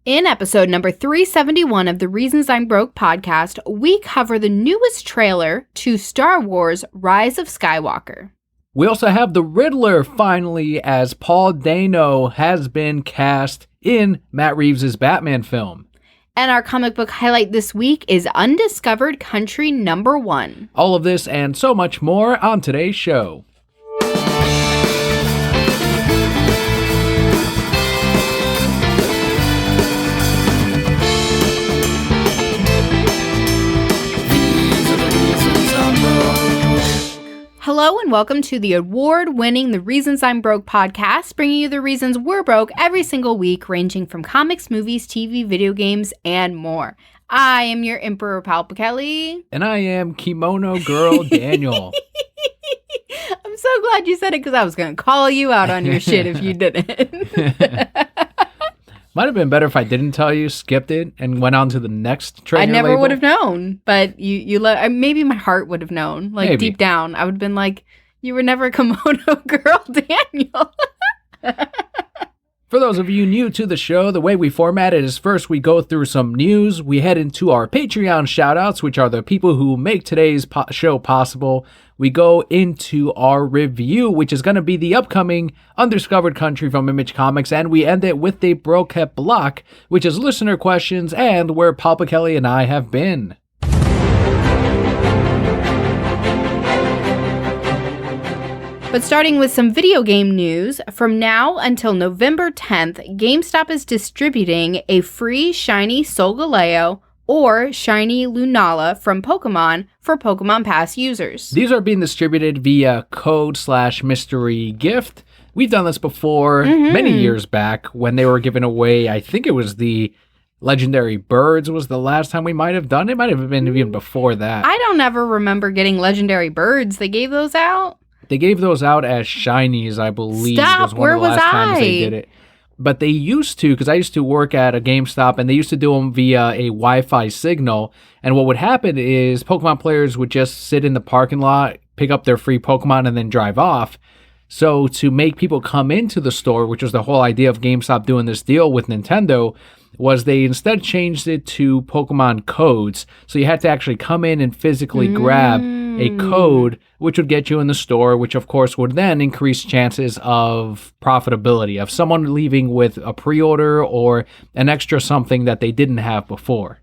In episode number 371 of the Reasons I'm Broke podcast, we cover the newest trailer to Star Wars Rise of Skywalker. We also have the Riddler finally, as Paul Dano has been cast in Matt Reeves' Batman film. And our comic book highlight this week is Undiscovered Country #1. All of this and so much more on today's show. Hello and welcome to the award-winning The Reasons I'm Broke podcast, bringing you the reasons we're broke every single week, ranging from comics, movies, TV, video games, and more. I am your Emperor Palpa Kelli. And I am Kimono Girl Daniel. I'm so glad you said it because I was going to call you out on your shit if you didn't. Might have been better if I didn't tell you, skipped it, and went on to the next trailer. I never label. would have known, but maybe my heart would have known. Like, maybe. Deep down, I would have been like, you were never a kimono girl, Daniel. For those of you new to the show, the way we format it is first we go through some news, we head into our Patreon shoutouts, which are the people who make today's show possible. We go into our review, which is going to be the upcoming Undiscovered Country from Image Comics, and we end it with the Brokehead block, which is listener questions and where Palpa Kelli and I have been. But starting with some video game news, from now until November 10th, GameStop is distributing a free shiny Solgaleo or shiny Lunala from Pokemon for Pokemon Pass users. These are being distributed via code/mystery gift. We've done this before many years back when they were giving away, I think it was the Legendary Birds was the last time we might have done it. It might have been even before that. I don't ever remember getting Legendary Birds. They gave those out? They gave those out as shinies, I believe. Stop, was one of the last times they did it. But they used to, because I used to work at a GameStop, and they used to do them via a Wi-Fi signal. And what would happen is Pokemon players would just sit in the parking lot, pick up their free Pokemon, and then drive off. So to make people come into the store, which was the whole idea of GameStop doing this deal with Nintendo, was they instead changed it to Pokemon codes. So you had to actually come in and physically grab a code, which would get you in the store, which of course would then increase chances of profitability, of someone leaving with a pre-order or an extra something that they didn't have before.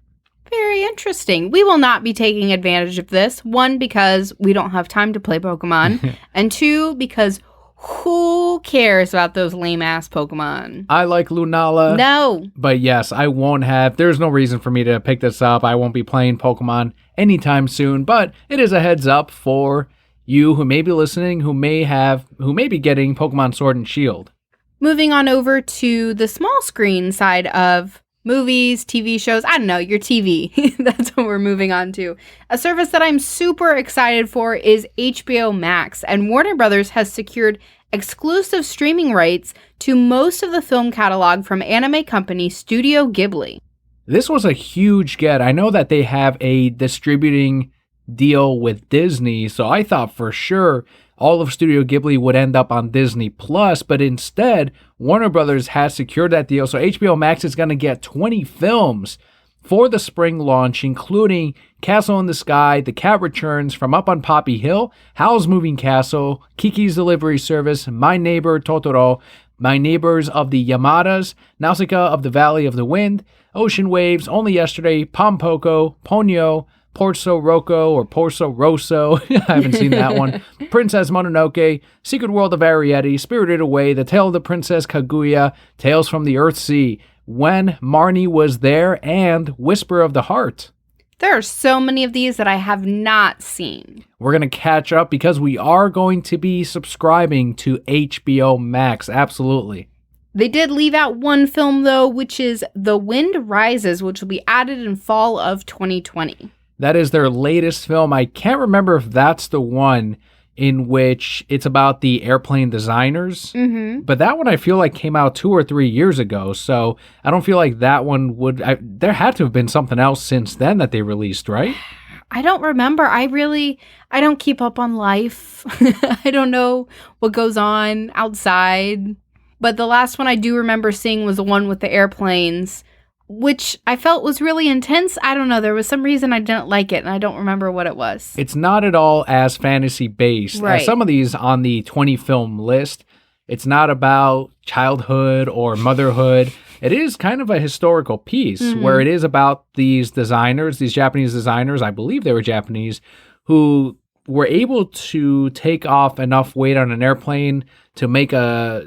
Very interesting. We will not be taking advantage of this. One, because we don't have time to play Pokemon. And two, because who cares about those lame-ass Pokemon? I like Lunala. No. But yes, I won't have. There's no reason for me to pick this up. I won't be playing Pokemon anytime soon. But it is a heads up for you who may be listening, who may be getting Pokemon Sword and Shield. Moving on over to the small screen side of movies, TV shows, I don't know, your TV. That's what we're moving on to. A service that I'm super excited for is HBO Max, and Warner Brothers has secured exclusive streaming rights to most of the film catalog from anime company Studio Ghibli. This was a huge get. I know that they have a distributing deal with Disney, so I thought for sure all of Studio Ghibli would end up on Disney Plus, but instead, Warner Brothers has secured that deal, so HBO Max is going to get 20 films for the spring launch, including Castle in the Sky, The Cat Returns, From Up on Poppy Hill, Howl's Moving Castle, Kiki's Delivery Service, My Neighbor Totoro, My Neighbors of the Yamadas, Nausicaa of the Valley of the Wind, Ocean Waves, Only Yesterday, Pompoko, Ponyo, Porso Rocco or Porso Rosso, I haven't seen that one, Princess Mononoke, Secret World of Arrietty, Spirited Away, The Tale of the Princess Kaguya, Tales from the Earthsea, When Marnie Was There, and Whisper of the Heart. There are so many of these that I have not seen. We're going to catch up because we are going to be subscribing to HBO Max, absolutely. They did leave out one film, though, which is The Wind Rises, which will be added in fall of 2020. That is their latest film. I can't remember if that's the one in which it's about the airplane designers. But that one I feel like came out 2 or 3 years ago. So I don't feel like that one would... there had to have been something else since then that they released, right? I don't remember. I don't keep up on life. I don't know what goes on outside. But the last one I do remember seeing was the one with the airplanes which I felt was really intense. I don't know. There was some reason I didn't like it, and I don't remember what it was. It's not at all as fantasy-based as some of these on the 20-film list. It's not about childhood or motherhood. It is kind of a historical piece where it is about these designers, these Japanese designers, I believe they were Japanese, who were able to take off enough weight on an airplane to make a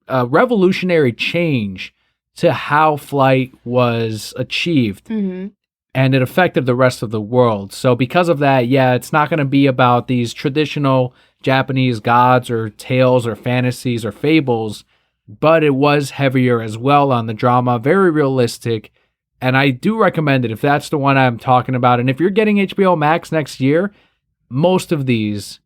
revolutionary change to how flight was achieved. And it affected the rest of the world. So because of that, yeah, it's not going to be about these traditional Japanese gods or tales or fantasies or fables, but it was heavier as well on the drama, very realistic. And I do recommend it if that's the one I'm talking about. And if you're getting HBO Max next year, most of these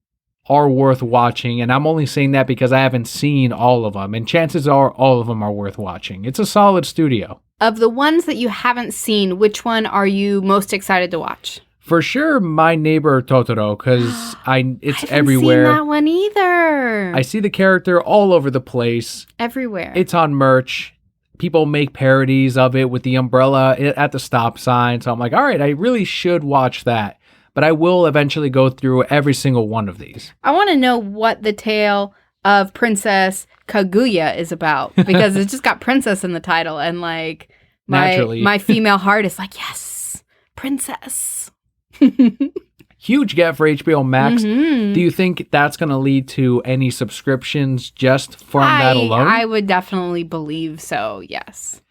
are worth watching. And I'm only saying that because I haven't seen all of them. And chances are all of them are worth watching. It's a solid studio. Of the ones that you haven't seen, which one are you most excited to watch? For sure, My Neighbor Totoro, because it's everywhere. I haven't seen that one either. I see the character all over the place. Everywhere. It's on merch. People make parodies of it with the umbrella at the stop sign. So I'm like, all right, I really should watch that. But I will eventually go through every single one of these. I want to know what the tale of Princess Kaguya is about, because it's just got princess in the title, and like my female heart is like, yes, princess. Huge get for HBO Max. Do you think that's going to lead to any subscriptions just from that alone? I would definitely believe so, yes.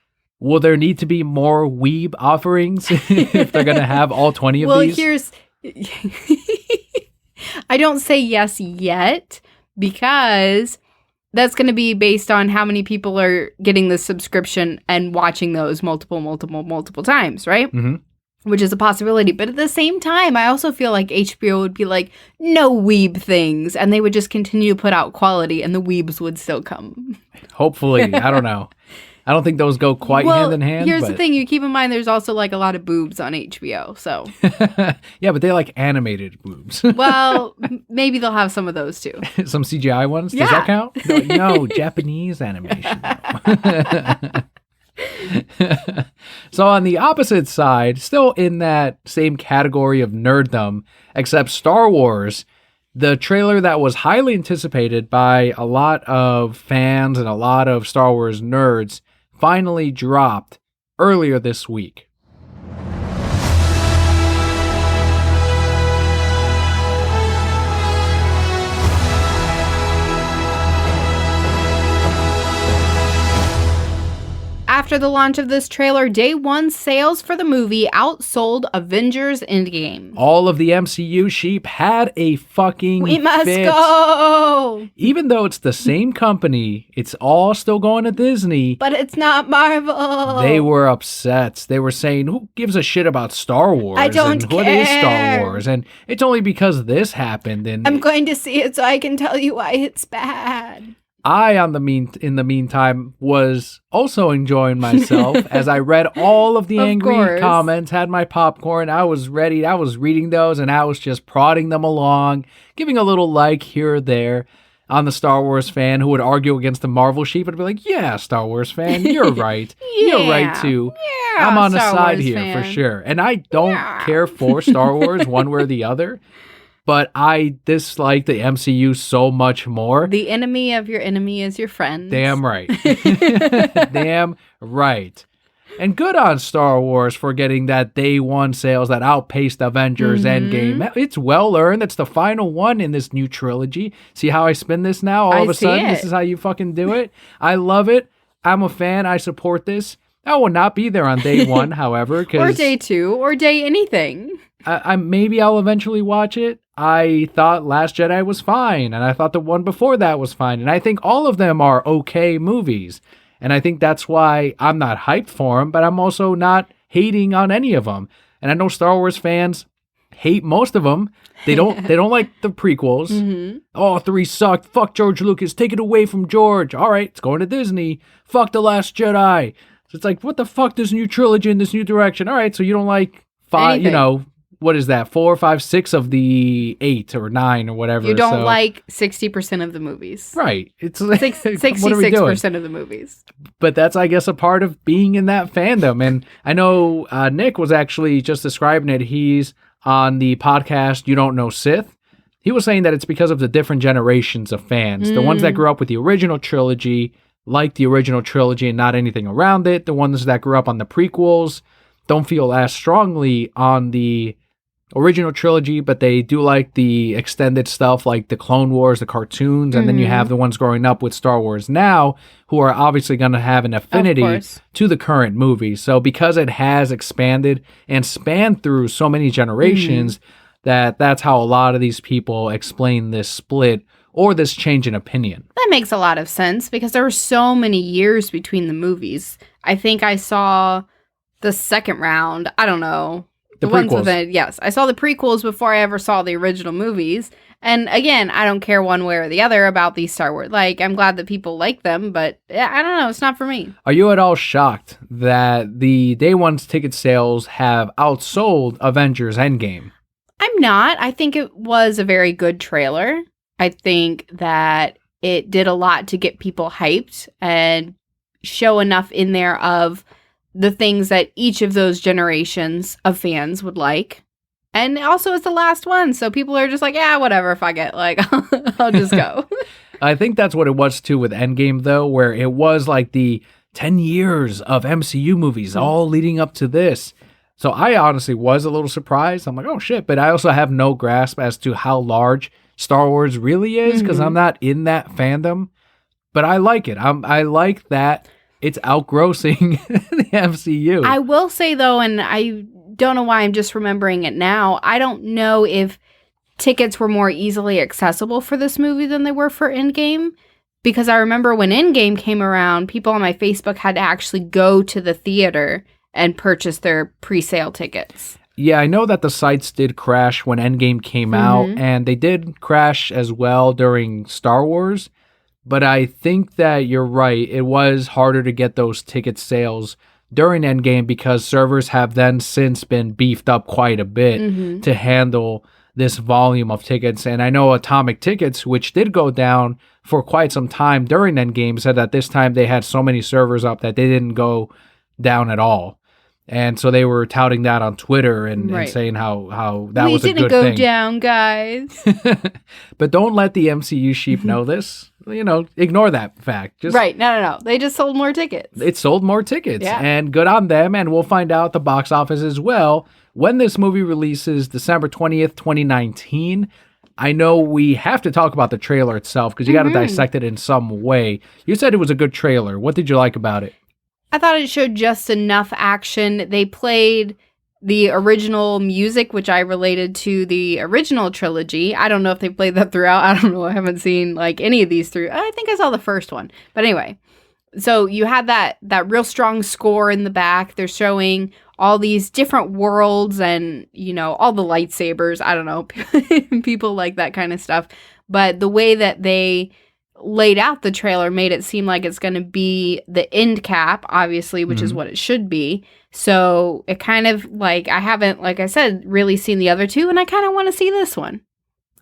Will there need to be more Weeb offerings if they're going to have all 20 of these? Well, here's... I don't say yes yet, because that's going to be based on how many people are getting the subscription and watching those multiple times, right? Which is a possibility. But at the same time, I also feel like HBO would be like, no Weeb things. And they would just continue to put out quality, and the Weebs would still come. Hopefully. I don't know. I don't think those go quite hand in hand. Here's the thing. You keep in mind there's also like a lot of boobs on HBO. So yeah, but they like animated boobs. Well, maybe they'll have some of those too. Some CGI ones? Yeah. Does that count? No, Japanese animation. So on the opposite side, still in that same category of nerddom, except Star Wars, the trailer that was highly anticipated by a lot of fans and a lot of Star Wars nerds finally dropped earlier this week. After the launch of this trailer, day one sales for the movie outsold Avengers Endgame. All of the MCU sheep had a fucking We must fit. go! Even though it's the same company, it's all still going to Disney. But it's not Marvel! They were upset. They were saying, who gives a shit about Star Wars? I don't and care! What is Star Wars? And it's only because this happened. And I'm going to see it so I can tell you why it's bad. I, in the meantime, was also enjoying myself as I read all of the angry comments, had my popcorn. I was ready. I was reading those, and I was just prodding them along, giving a little like here or there on the Star Wars fan who would argue against the Marvel sheep and be like, yeah, Star Wars fan, you're right. You're right, too. Yeah, I'm on the Star side Wars here fan. for sure. And I don't care for Star Wars one way or the other. But I dislike the MCU so much more. The enemy of your enemy is your friend. Damn right. Damn right. And good on Star Wars for getting that day one sales that outpaced Avengers Endgame. It's well earned. It's the final one in this new trilogy. See how I spin this now? All of a sudden, this is how you fucking do it. I love it. I'm a fan. I support this. I will not be there on day one, however. Or day two, or day anything. Maybe I'll eventually watch it. I thought Last Jedi was fine, and I thought the one before that was fine, and I think all of them are okay movies, and I think that's why I'm not hyped for them, but I'm also not hating on any of them. And I know Star Wars fans hate most of them. They don't like the prequels. Oh, 3 sucked. Fuck George Lucas. Take it away from George. All right, it's going to Disney. Fuck The Last Jedi. So it's like, what the fuck, this new trilogy in this new direction? All right, so you don't like 5, Anything. what is that? 4, 5, 6 of the 8 or 9 or whatever. You don't like 60% of the movies. Right. It's 66% of the movies. But that's, I guess, a part of being in that fandom. And I know Nick was actually just describing it. He's on the podcast You Don't Know Sith. He was saying that it's because of the different generations of fans. The ones that grew up with the original trilogy like the original trilogy and not anything around it. The ones that grew up on the prequels don't feel as strongly on the original trilogy, but they do like the extended stuff like the Clone Wars, the cartoons, and then you have the ones growing up with Star Wars now who are obviously going to have an affinity to the current movie. So because it has expanded and spanned through so many generations, that's how a lot of these people explain this split or this change in opinion. That makes a lot of sense because there were so many years between the movies. I think I saw the second round. I don't know. The ones prequels. with yes, I saw the prequels before I ever saw the original movies. And again, I don't care one way or the other about these Star Wars. Like, I'm glad that people like them, but I don't know. It's not for me. Are you at all shocked that the day one's ticket sales have outsold Avengers Endgame? I'm not. I think it was a very good trailer. I think that it did a lot to get people hyped and show enough in there of the things that each of those generations of fans would like. And also it's the last one, so people are just like, yeah, whatever, fuck it. Like, I'll just go. I think that's what it was too with Endgame, though, where it was like the 10 years of MCU movies all leading up to this. So I honestly was a little surprised. I'm like, oh shit. But I also have no grasp as to how large Star Wars really is because I'm not in that fandom. But I like it. I like that it's outgrossing the MCU. I will say, though, and I don't know why I'm just remembering it now, I don't know if tickets were more easily accessible for this movie than they were for Endgame. Because I remember when Endgame came around, people on my Facebook had to actually go to the theater and purchase their pre-sale tickets. Yeah, I know that the sites did crash when Endgame came out, and they did crash as well during Star Wars. But I think that you're right. It was harder to get those ticket sales during Endgame because servers have then since been beefed up quite a bit to handle this volume of tickets. And I know Atomic Tickets, which did go down for quite some time during Endgame, said that this time they had so many servers up that they didn't go down at all. And so they were touting that on Twitter and saying how that was a good thing. We didn't go down, guys. But don't let the MCU sheep know this. You know, ignore that fact. Just, No. They just sold more tickets. It sold more tickets. Yeah. And good on them. And we'll find out the box office as well when this movie releases December 20th, 2019. I know we have to talk about the trailer itself because you got to dissect it in some way. You said it was a good trailer. What did you like about it? I thought it showed just enough action. They played the original music, which I related to the original trilogy. I don't know if they played that throughout. I don't know. I haven't seen like any of these through. I think I saw the first one. But anyway, so you had that real strong score in the back. They're showing all these different worlds and, you know, all the lightsabers. I don't know. People like that kind of stuff. But the way that they laid out the trailer made it seem like it's going to be the end cap, obviously, which is what it should be. So it kind of like, I haven't, like I said, really seen the other two, and I kind of want to see this one.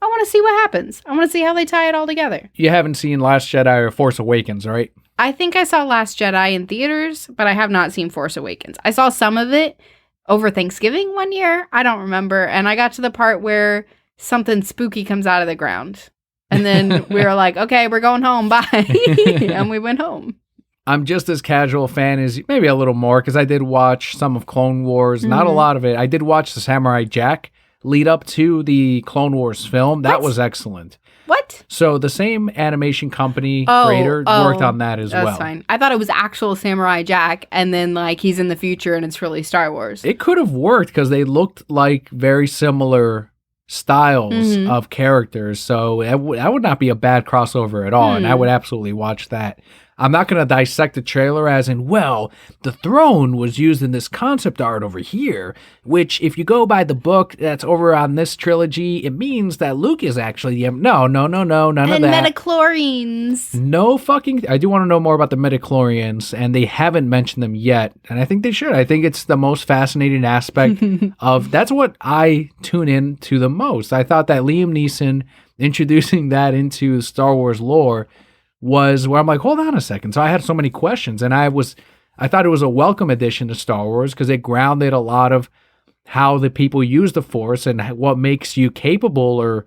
I want to see what happens. I want to see how they tie it all together. You haven't seen Last Jedi or Force Awakens, right? I think I saw Last Jedi in theaters, but I have not seen Force Awakens. I saw some of it over Thanksgiving one year. I don't remember. And I got to the part where something spooky comes out of the ground. And then we were like, okay, we're going home. Bye. And we went home. I'm just as casual a fan as maybe a little more because I did watch some of Clone Wars. Not a lot of it. I did watch the Samurai Jack lead up to the Clone Wars film. That was excellent. What? So the same animation company creator worked on that as well. That's fine. I thought it was actual Samurai Jack, and then like he's in the future and it's really Star Wars. It could have worked because they looked like very similar styles of characters. So that would not be a bad crossover at all. And I would absolutely watch that. I'm not going to dissect the trailer as in, well, the throne was used in this concept art over here, which if you go by the book that's over on this trilogy, it means that Luke is actually the no, none of that. And metachlorines. No fucking, I do want to know more about the metachlorians, and they haven't mentioned them yet, and I think they should. I think it's the most fascinating aspect of, that's what I tune in to the most. I thought that Liam Neeson introducing that into Star Wars lore was where I'm like, hold on a second. So I had so many questions, and I thought it was a welcome addition to Star Wars because it grounded a lot of how the people use the Force and what makes you capable or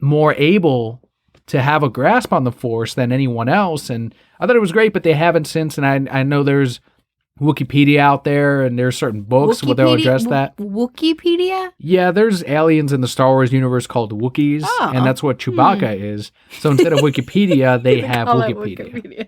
more able to have a grasp on the Force than anyone else. And I thought it was great, but they haven't since. And I know there's Wikipedia out there, and there's certain books where they'll address that. Wikipedia? Yeah, there's aliens in the Star Wars universe called Wookiees, and that's what Chewbacca is. So instead of Wikipedia, they have Wikipedia.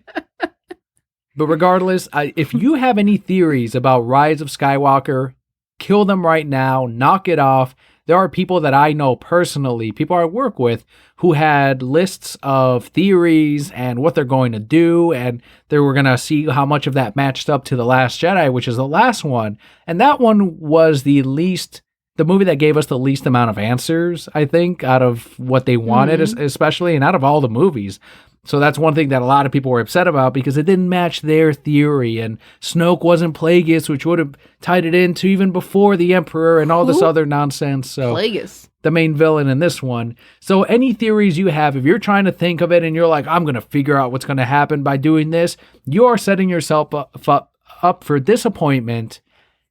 But regardless, if you have any theories about Rise of Skywalker, kill them right now, knock it off. There are people that I know personally, people I work with, who had lists of theories and what they're going to do, and they were going to see how much of that matched up to The Last Jedi, which is the last one. And that one was the movie that gave us the least amount of answers, I think, out of what they wanted, especially, and out of all the movies. So that's one thing that a lot of people were upset about because it didn't match their theory, and Snoke wasn't Plagueis, which would have tied it into even before the Emperor and all this other nonsense. So Plagueis, the main villain in this one. So any theories you have, if you're trying to think of it and you're like, I'm going to figure out what's going to happen by doing this, you are setting yourself up for disappointment.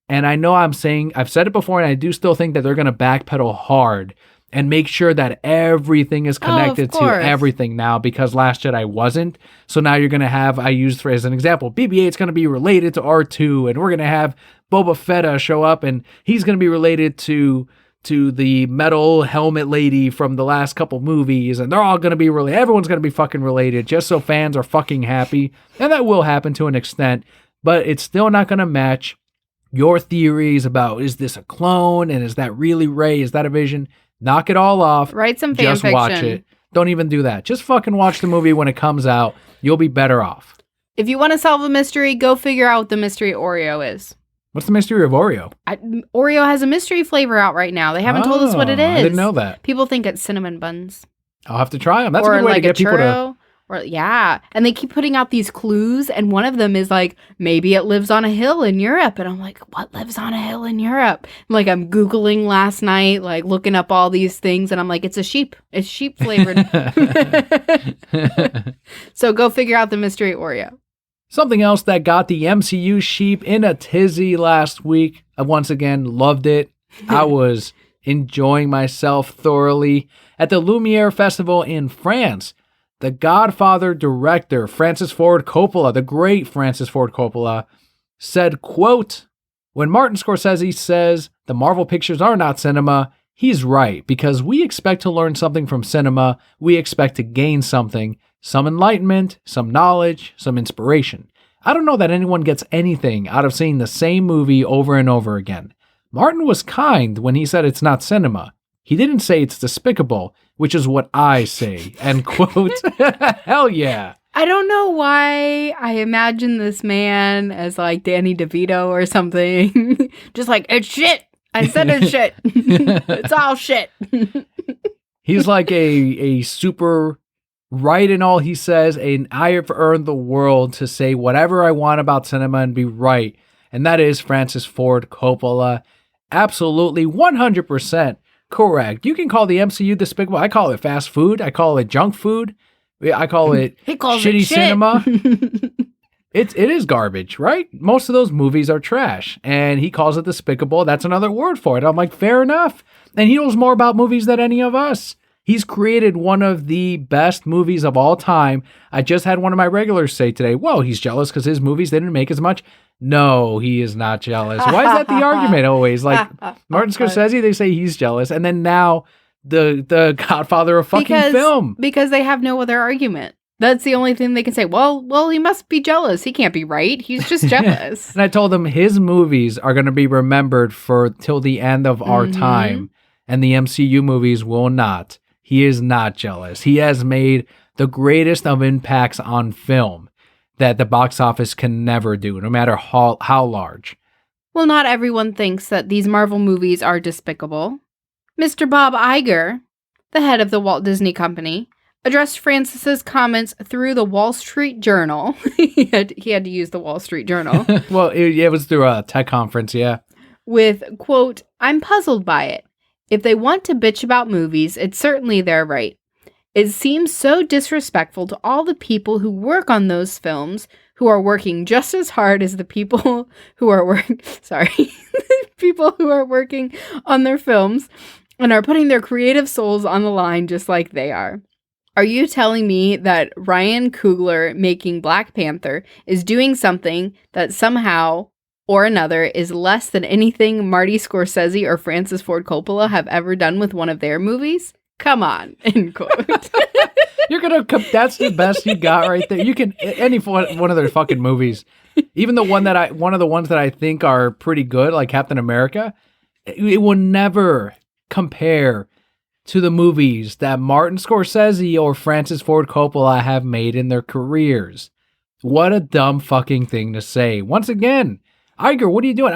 And I know I've said it before, and I do still think that they're going to backpedal hard and make sure that everything is connected to everything now, because Last Jedi wasn't. So now you're going to have, I used for as an example, BB-8's going to be related to R2, and we're going to have Boba Fett show up, and he's going to be related to the metal helmet lady from the last couple movies, and they're all going to be related. Everyone's going to be fucking related, just so fans are fucking happy. And that will happen to an extent, but it's still not going to match your theories about, is this a clone, and is that really Rey? Is that a vision? Knock it all off. Write some fan fiction. Just watch it. Don't even do that. Just fucking watch the movie when it comes out. You'll be better off. If you want to solve a mystery, go figure out what the mystery Oreo is. What's the mystery of Oreo? Oreo has a mystery flavor out right now. They haven't told us what it is. I didn't know that. People think it's cinnamon buns. I'll have to try them. That's a good way to get people to... And they keep putting out these clues, and one of them is like, maybe it lives on a hill in Europe. And I'm like, what lives on a hill in Europe? I'm Googling last night, like looking up all these things, and I'm like, it's a sheep. It's sheep flavored. So go figure out the mystery Oreo. Something else that got the MCU sheep in a tizzy last week. I once again loved it. I was enjoying myself thoroughly at the Lumiere Festival in France. The Godfather director, Francis Ford Coppola, the great Francis Ford Coppola, said, quote, when Martin Scorsese says the Marvel pictures are not cinema, he's right, because we expect to learn something from cinema. We expect to gain something, some enlightenment, some knowledge, some inspiration. I don't know that anyone gets anything out of seeing the same movie over and over again. Martin was kind when he said it's not cinema. He didn't say it's despicable, which is what I say. End quote. Hell yeah. I don't know why I imagine this man as like Danny DeVito or something. Just like, it's shit. I said it's shit. It's all shit. He's like a super right in all he says, and I have earned the world to say whatever I want about cinema and be right. And that is Francis Ford Coppola. Absolutely 100%. Correct. You can call the MCU despicable. I call it fast food. I call it junk food. I call it shitty cinema. It is garbage, right? Most of those movies are trash, and he calls it despicable. That's another word for it. I'm like, fair enough. And he knows more about movies than any of us. He's created one of the best movies of all time. I just had one of my regulars say today, whoa, he's jealous because his movies didn't make as much. No, he is not jealous. Why is that the argument always? Like Martin Scorsese, they say he's jealous. And then now the Godfather of fucking film. Because they have no other argument. That's the only thing they can say. Well, he must be jealous. He can't be right. He's just jealous. And I told them his movies are going to be remembered for till the end of our time. And the MCU movies will not. He is not jealous. He has made the greatest of impacts on film. that the box office can never do, no matter how large. Well, not everyone thinks that these Marvel movies are despicable. Mr. Bob Iger, the head of the Walt Disney Company, addressed Francis's comments through the Wall Street Journal. he had to use the Wall Street Journal. Well, it was through a tech conference, yeah. With, quote, "I'm puzzled by it. If they want to bitch about movies, it's certainly their right. It seems so disrespectful to all the people who work on those films, who are working just as hard as the people who are people who are working on their films and are putting their creative souls on the line just like they are. Are you telling me that Ryan Coogler making Black Panther is doing something that somehow or another is less than anything Marty Scorsese or Francis Ford Coppola have ever done with one of their movies? Come on," end quote. That's the best you got right there. You can, any one of their fucking movies, even one of the ones that I think are pretty good, like Captain America, it will never compare to the movies that Martin Scorsese or Francis Ford Coppola have made in their careers. What a dumb fucking thing to say. Once again, Iger, what are you doing?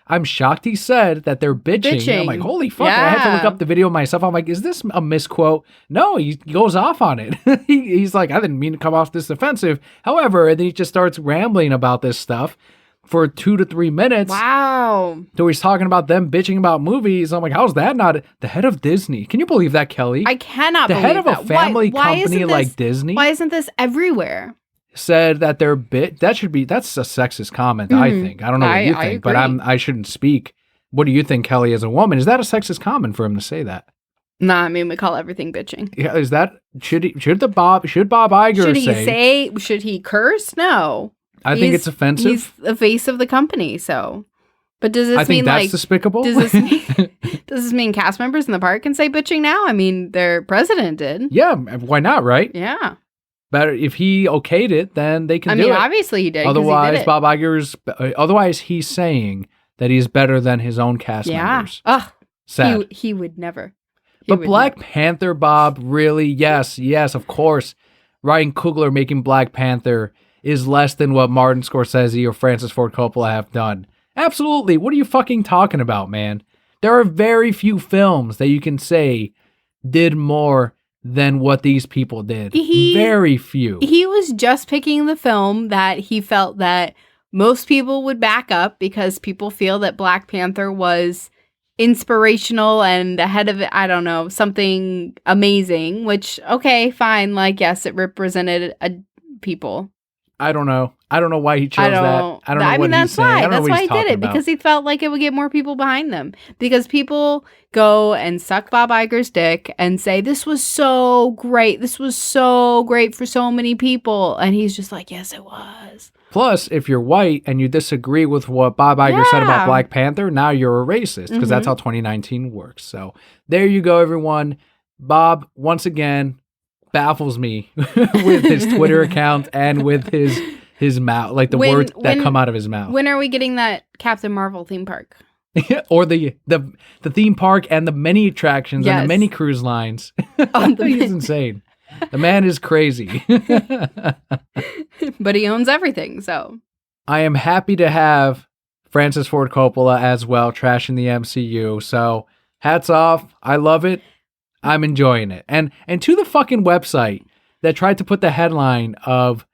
I'm shocked he said that they're bitching. I'm like, holy fuck. Yeah. I had to look up the video myself. I'm like, is this a misquote? No, he goes off on it. He's like, I didn't mean to come off this offensive. However, and then he just starts rambling about this stuff for 2 to 3 minutes. Wow. So he's talking about them bitching about movies. I'm like, how's that not the head of Disney? Can you believe that, Kelly? I cannot believe that. The head of a family company like Disney? Why isn't this everywhere? Said that they're that's a sexist comment, I think. I don't know what you think, but I shouldn't speak. What do you think, Kelly, as a woman? Is that a sexist comment for him to say that? Nah, I mean, we call everything bitching. Yeah, is that should Bob Iger should he curse? No. I think it's offensive. He's the face of the company, so. But does this mean that's despicable? Does this mean cast members in the park can say bitching now? I mean, their president did. Yeah, why not, right? Yeah. But if he okayed it, then they can do it. I mean, obviously he did. Otherwise, Bob Iger's. Otherwise, he's saying that he's better than his own cast members. Ugh. Sad. He would never. But Black Panther, Bob, really? Yes, of course. Ryan Coogler making Black Panther is less than what Martin Scorsese or Francis Ford Coppola have done. Absolutely. What are you fucking talking about, man? There are very few films that you can say did more than what these people did. Very few. He was just picking the film that he felt that most people would back up because people feel that Black Panther was inspirational and ahead of it, I don't know, something amazing, which, okay, fine. Like, yes, it represented people. I don't know why he chose that. I don't know what he's saying. That's why he did it, because he felt like it would get more people behind them. Because people go and suck Bob Iger's dick and say, this was so great. This was so great for so many people. And he's just like, yes, it was. Plus, if you're white and you disagree with what Bob Iger said about Black Panther, now you're a racist, because that's how 2019 works. So there you go, everyone. Bob, once again, baffles me with his Twitter account and with his mouth, like the words that come out of his mouth. When are we getting that Captain Marvel theme park? Or the theme park and the many attractions and the many cruise lines. He's insane. The man is crazy. But he owns everything, so. I am happy to have Francis Ford Coppola as well, trashing the MCU. So hats off. I love it. I'm enjoying it. And to the fucking website that tried to put the headline of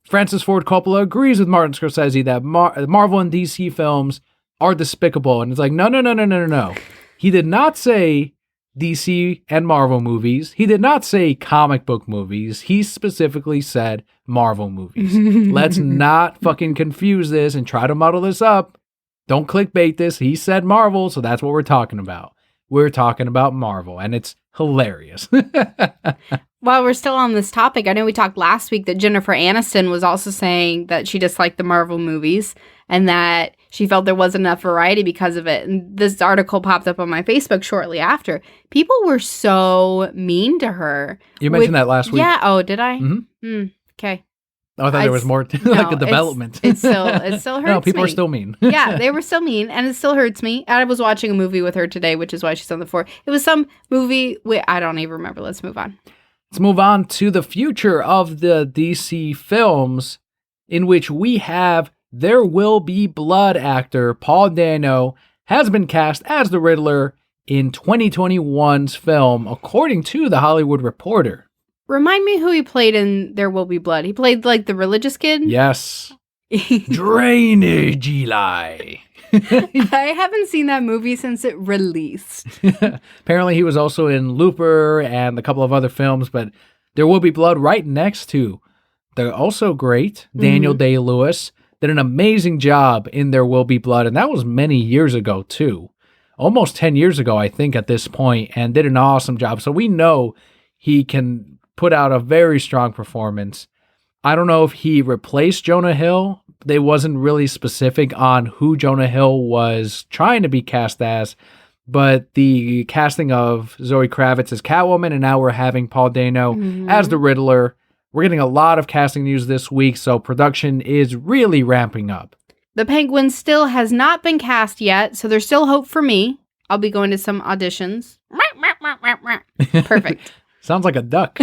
Francis Ford Coppola agrees with Martin Scorsese that Marvel and DC films are despicable. And it's like, no. He did not say DC and Marvel movies. He did not say comic book movies. He specifically said Marvel movies. Let's not fucking confuse this and try to muddle this up. Don't clickbait this. He said Marvel, so that's what we're talking about. We're talking about Marvel, and it's hilarious. While we're still on this topic, I know we talked last week that Jennifer Aniston was also saying that she disliked the Marvel movies and that she felt there wasn't enough variety because of it. And this article popped up on my Facebook shortly after. People were so mean to her. You mentioned that last week. Yeah. Oh, did I? Mm-hmm. Okay. Oh, I thought there was more like a development. It still hurts No, people are still mean. Yeah, they were still mean, and it still hurts me. I was watching a movie with her today, which is why she's on the floor. It was some movie. I don't even remember. Let's move on. Let's move on to the future of the DC films. in which we have There Will Be Blood actor Paul Dano has been cast as the Riddler in 2021's film, according to The Hollywood Reporter. Remind me who he played in There Will Be Blood. He played like the religious kid? Yes. Drainage Eli. I haven't seen that movie since it released. Apparently he was also in Looper and a couple of other films, but There Will Be Blood right next to. They're also great. Daniel Day-Lewis did an amazing job in There Will Be Blood, and that was many years ago too. Almost 10 years ago, I think, at this point, and did an awesome job. So we know he can put out a very strong performance. I don't know if he replaced Jonah Hill. They wasn't really specific on who Jonah Hill was trying to be cast as, but the casting of Zoe Kravitz as Catwoman, and now we're having Paul Dano as the Riddler. We're getting a lot of casting news this week, so production is really ramping up. The Penguin still has not been cast yet, so there's still hope for me. I'll be going to some auditions. Perfect. Sounds like a duck.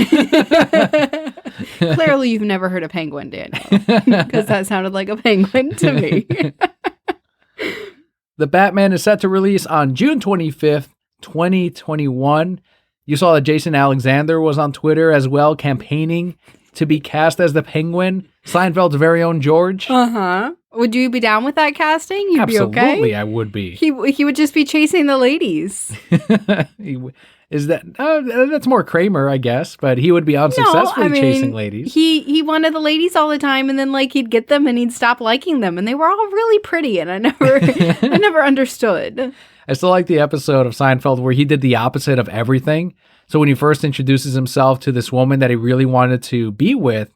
Clearly, you've never heard a penguin, Daniel, because that sounded like a penguin to me. The Batman is set to release on June 25th, 2021. You saw that Jason Alexander was on Twitter as well, campaigning to be cast as the Penguin, Seinfeld's very own George. Would you be down with that casting? You'd Absolutely, be okay? I would be. He would just be chasing the ladies. Is that that's more Kramer, I guess, but he would be unsuccessfully chasing ladies. He wanted the ladies all the time, and then like he'd get them and he'd stop liking them, and they were all really pretty, and I never understood. I still like the episode of Seinfeld where he did the opposite of everything. So when he first introduces himself to this woman that he really wanted to be with,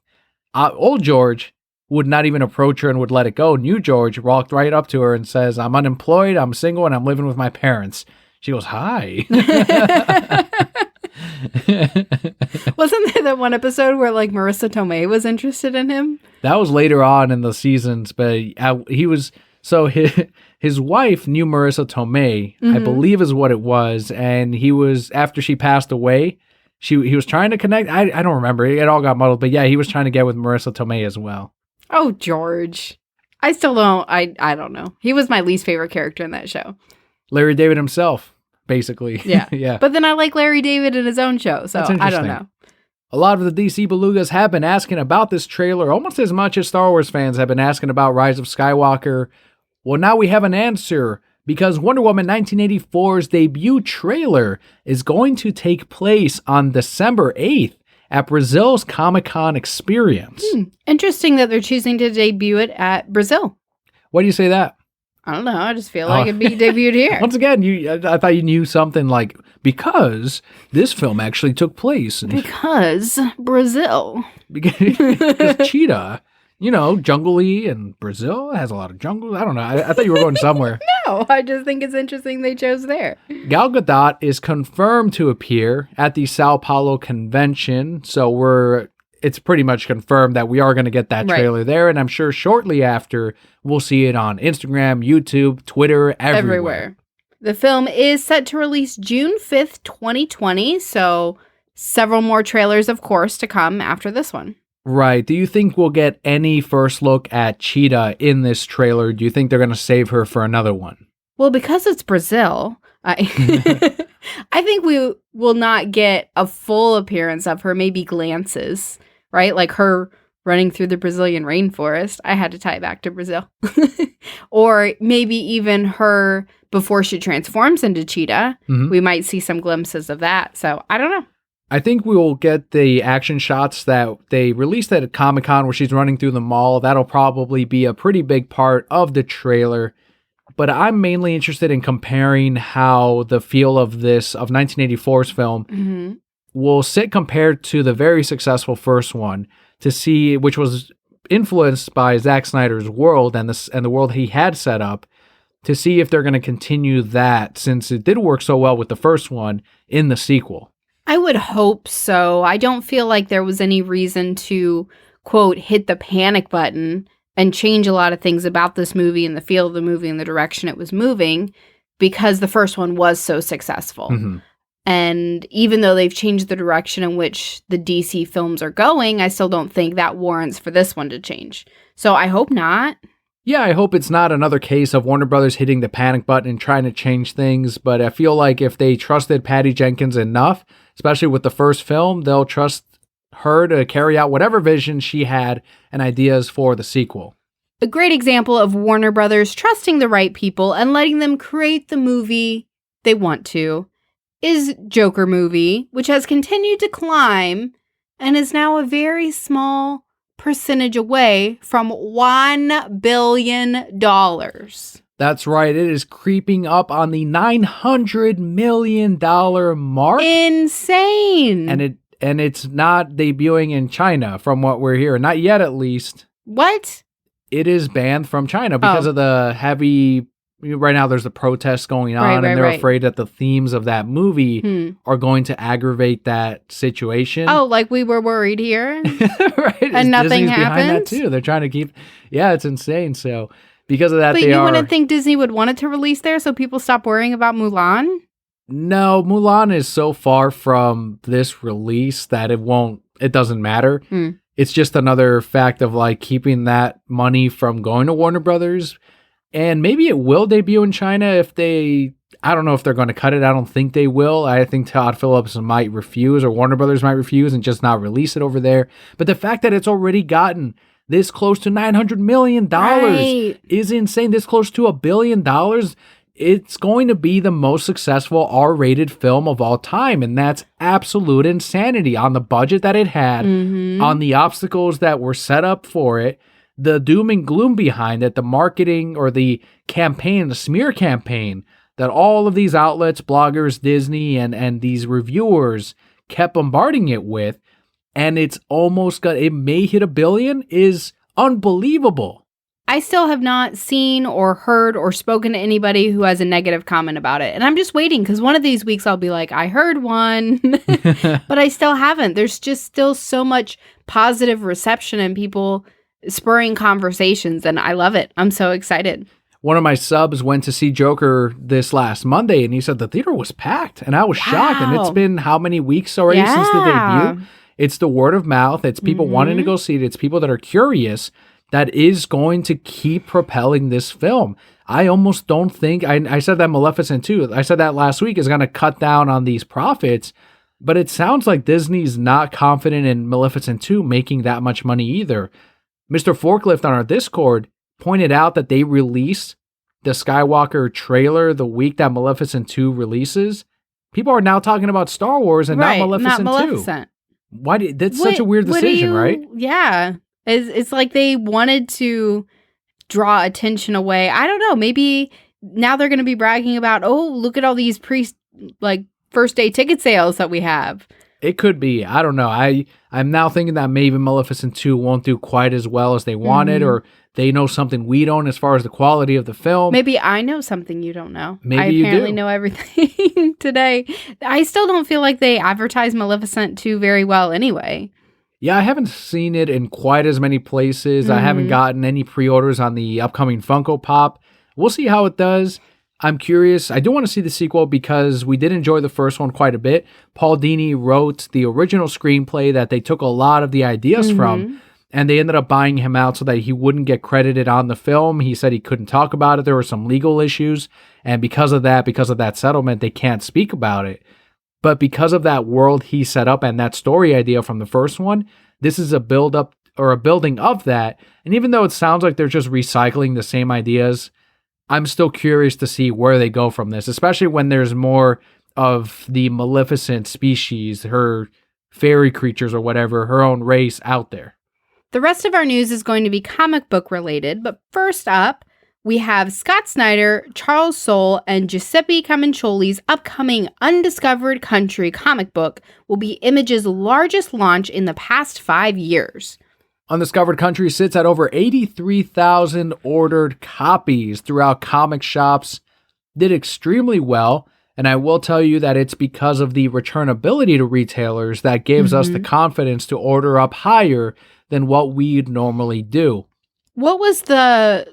old George would not even approach her and would let it go. New George walked right up to her and says, "I'm unemployed, I'm single, and I'm living with my parents." She goes, "Hi." Wasn't there that one episode where like Marissa Tomei was interested in him? That was later on in the seasons, but he was... So his wife knew Marissa Tomei, I believe is what it was, and he was, after she passed away, he was trying to connect. I don't remember. It all got muddled, but yeah, he was trying to get with Marissa Tomei as well. Oh, George. I still don't, I don't know. He was my least favorite character in that show. Larry David himself, basically. Yeah. Yeah. But then I like Larry David in his own show, so I don't know. A lot of the DC belugas have been asking about this trailer almost as much as Star Wars fans have been asking about Rise of Skywalker. Well, now we have an answer, because Wonder Woman 1984's debut trailer is going to take place on December 8th at Brazil's Comic-Con experience. Interesting that they're choosing to debut it at Brazil. Why do you say that? I don't know. I just feel like it'd be debuted here. Once again, I thought you knew something like, because this film actually took place. Because Brazil. Because Cheetah... You know, jungle-y, and Brazil has a lot of jungle. I don't know. I thought you were going somewhere. No, I just think it's interesting they chose there. Gal Gadot is confirmed to appear at the Sao Paulo convention, so it's pretty much confirmed that we are going to get that trailer there, and I'm sure shortly after we'll see it on Instagram, YouTube, Twitter, everywhere. The film is set to release June 5th, 2020, so several more trailers, of course, to come after this one. Right. Do you think we'll get any first look at Cheetah in this trailer? Do you think they're going to save her for another one? Well, because it's Brazil, I think we will not get a full appearance of her, maybe glances, right? Like her running through the Brazilian rainforest. I had to tie it back to Brazil. Or maybe even her before she transforms into Cheetah. We might see some glimpses of that. So I don't know. I think we will get the action shots that they released at Comic-Con where she's running through the mall. That'll probably be a pretty big part of the trailer. But I'm mainly interested in comparing how the feel of 1984's film will sit compared to the very successful first one, to see, which was influenced by Zack Snyder's world and the world he had set up, to see if they're going to continue that, since it did work so well with the first one, in the sequel. I would hope so. I don't feel like there was any reason to, quote, hit the panic button and change a lot of things about this movie and the feel of the movie and the direction it was moving, because the first one was so successful. And even though they've changed the direction in which the DC films are going, I still don't think that warrants for this one to change. So I hope not. Yeah, I hope it's not another case of Warner Brothers hitting the panic button and trying to change things, but I feel like if they trusted Patty Jenkins enough, especially with the first film, they'll trust her to carry out whatever vision she had and ideas for the sequel. A great example of Warner Brothers trusting the right people and letting them create the movie they want to is Joker movie, which has continued to climb and is now a very small percentage away from $1 billion. That's right. It is creeping up on the $900 million mark. Insane. And it's not debuting in China from what we're hearing. Not yet, at least. What? It is banned from China because of the heavy... Right now, there's the protests going on, and they're afraid that the themes of that movie are going to aggravate that situation. Oh, like we were worried here? Right. And nothing Disney's happened? behind that, too. They're trying to keep... Yeah, it's insane. So, because of that, but you wouldn't think Disney would want it to release there so people stop worrying about Mulan? No, Mulan is so far from this release that it doesn't matter. It's just another fact of like keeping that money from going to Warner Brothers. And maybe it will debut in China I don't know if they're going to cut it. I don't think they will. I think Todd Phillips might refuse, or Warner Brothers might refuse and just not release it over there. But the fact that it's already gotten this close to $900 million is insane. This close to $1 billion. It's going to be the most successful R-rated film of all time. And that's absolute insanity on the budget that it had, on the obstacles that were set up for it, the doom and gloom behind it, the marketing or the campaign, the smear campaign that all of these outlets, bloggers, Disney, and these reviewers kept bombarding it with. And it's almost it may hit $1 billion is unbelievable. I still have not seen or heard or spoken to anybody who has a negative comment about it. And I'm just waiting because one of these weeks I'll be like, I heard one, but I still haven't. There's just still so much positive reception and people spurring conversations, and I love it. I'm so excited. One of my subs went to see Joker this last Monday, and he said the theater was packed, and I was shocked. And it's been how many weeks already since the debut? It's the word of mouth. It's people wanting to go see it. It's people that are curious that is going to keep propelling this film. I almost don't think, I said that Maleficent 2, I said that last week, is going to cut down on these profits, but it sounds like Disney's not confident in Maleficent 2 making that much money either. Mr. Forklift on our Discord pointed out that they released the Skywalker trailer the week that Maleficent 2 releases. People are now talking about Star Wars and not Maleficent 2. Why? That's such a weird decision, right? Yeah. It's like they wanted to draw attention away. I don't know. Maybe now they're going to be bragging about, oh, look at all these first day ticket sales that we have. It could be. I don't know. I'm now thinking that maybe Maleficent 2 won't do quite as well as they wanted, or they know something we don't as far as the quality of the film. Maybe I know something you don't know. Maybe you do. I apparently know everything today. I still don't feel like they advertise Maleficent 2 very well anyway. Yeah, I haven't seen it in quite as many places. I haven't gotten any pre-orders on the upcoming Funko Pop. We'll see how it does. I'm curious. I do want to see the sequel because we did enjoy the first one quite a bit. Paul Dini wrote the original screenplay that they took a lot of the ideas from, and they ended up buying him out so that he wouldn't get credited on the film. He said he couldn't talk about it. There were some legal issues, and because of that settlement, they can't speak about it. But because of that world he set up and that story idea from the first one, this is a build-up or a building of that. And even though it sounds like they're just recycling the same ideas, I'm still curious to see where they go from this, especially when there's more of the Maleficent species, her fairy creatures or whatever, her own race out there. The rest of our news is going to be comic book related, but first up, we have Scott Snyder, Charles Soule, and Giuseppe Camuncoli's upcoming Undiscovered Country comic book will be Image's largest launch in the past 5 years. Undiscovered Country sits at over 83,000 ordered copies throughout comic shops, did extremely well, and I will tell you that it's because of the returnability to retailers that gives us the confidence to order up higher than what we'd normally do. What was the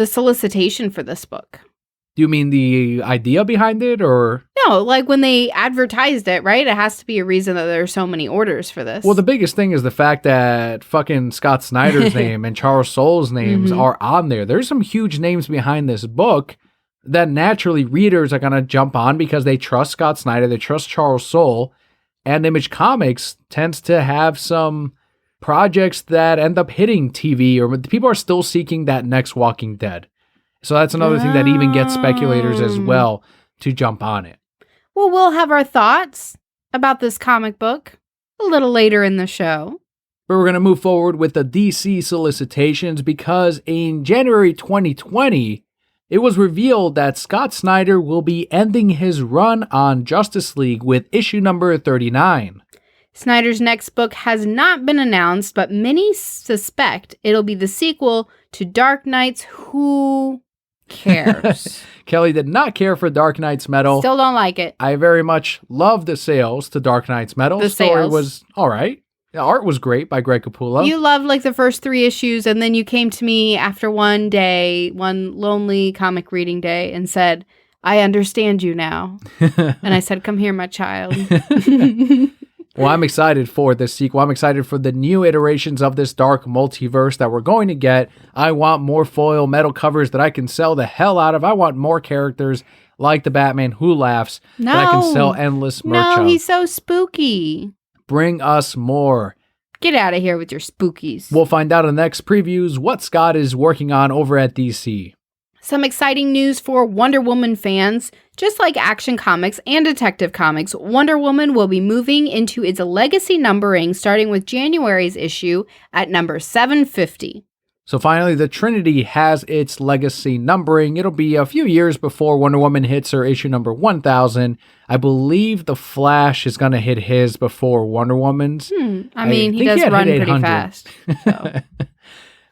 solicitation for this book? Do you mean the idea behind it, or? No, like when they advertised it, right? It has to be a reason that there are so many orders for this. Well, the biggest thing is the fact that fucking Scott Snyder's name and Charles Soule's names are on there. There's some huge names behind this book that naturally readers are going to jump on because they trust Scott Snyder, they trust Charles Soule, and Image Comics tends to have some projects that end up hitting TV, or people are still seeking that next Walking Dead. So that's another thing that even gets speculators as well to jump on it. Well, we'll have our thoughts about this comic book a little later in the show. But we're going to move forward with the DC solicitations because in January 2020, it was revealed that Scott Snyder will be ending his run on Justice League with issue number 39. Snyder's next book has not been announced, but many suspect it'll be the sequel to Dark Knight's Who Cares? Kelly did not care for Dark Knight's Metal. Still don't like it. I very much love the sales to Dark Knight's Metal. The story was all right. The art was great by Greg Capullo. You loved like the first 3 issues, and then you came to me after one day, one lonely comic reading day, and said, I understand you now. And I said, come here, my child. Well, I'm excited for this sequel. I'm excited for the new iterations of this dark multiverse that we're going to get. I want more foil metal covers that I can sell the hell out of. I want more characters like the Batman Who Laughs that I can sell endless merch of. No, he's so spooky. Bring us more. Get out of here with your spookies. We'll find out in the next previews what Scott is working on over at DC. Some exciting news for Wonder Woman fans. Just like Action Comics and Detective Comics, Wonder Woman will be moving into its legacy numbering starting with January's issue at number 750. So finally, the Trinity has its legacy numbering. It'll be a few years before Wonder Woman hits her issue number 1000. I believe The Flash is going to hit his before Wonder Woman's. I mean, he does run pretty fast. So.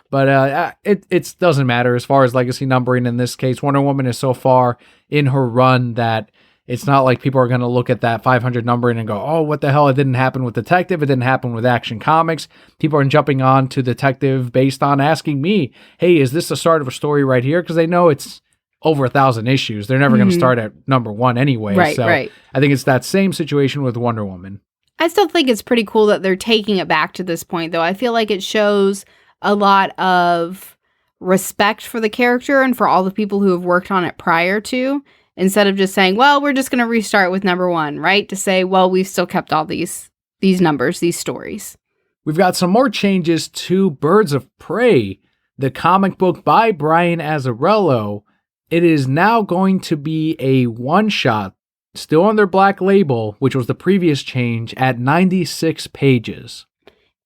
But it doesn't matter as far as legacy numbering in this case. Wonder Woman is so far in her run that it's not like people are going to look at that 500 numbering and go, oh, what the hell? It didn't happen with Detective. It didn't happen with Action Comics. People are jumping on to Detective based on asking me, hey, is this the start of a story right here? Because they know it's over 1,000 issues. They're never going to start at number 1 anyway. Right. I think it's that same situation with Wonder Woman. I still think it's pretty cool that they're taking it back to this point, though. I feel like it shows a lot of respect for the character and for all the people who have worked on it prior to, instead of just saying, well, we're just going to restart with number 1, right? To say, well, we've still kept all these numbers, these stories. We've got some more changes to Birds of Prey, the comic book by Brian Azzarello. It is now going to be a one-shot, still under Black Label, which was the previous change, at 96 pages.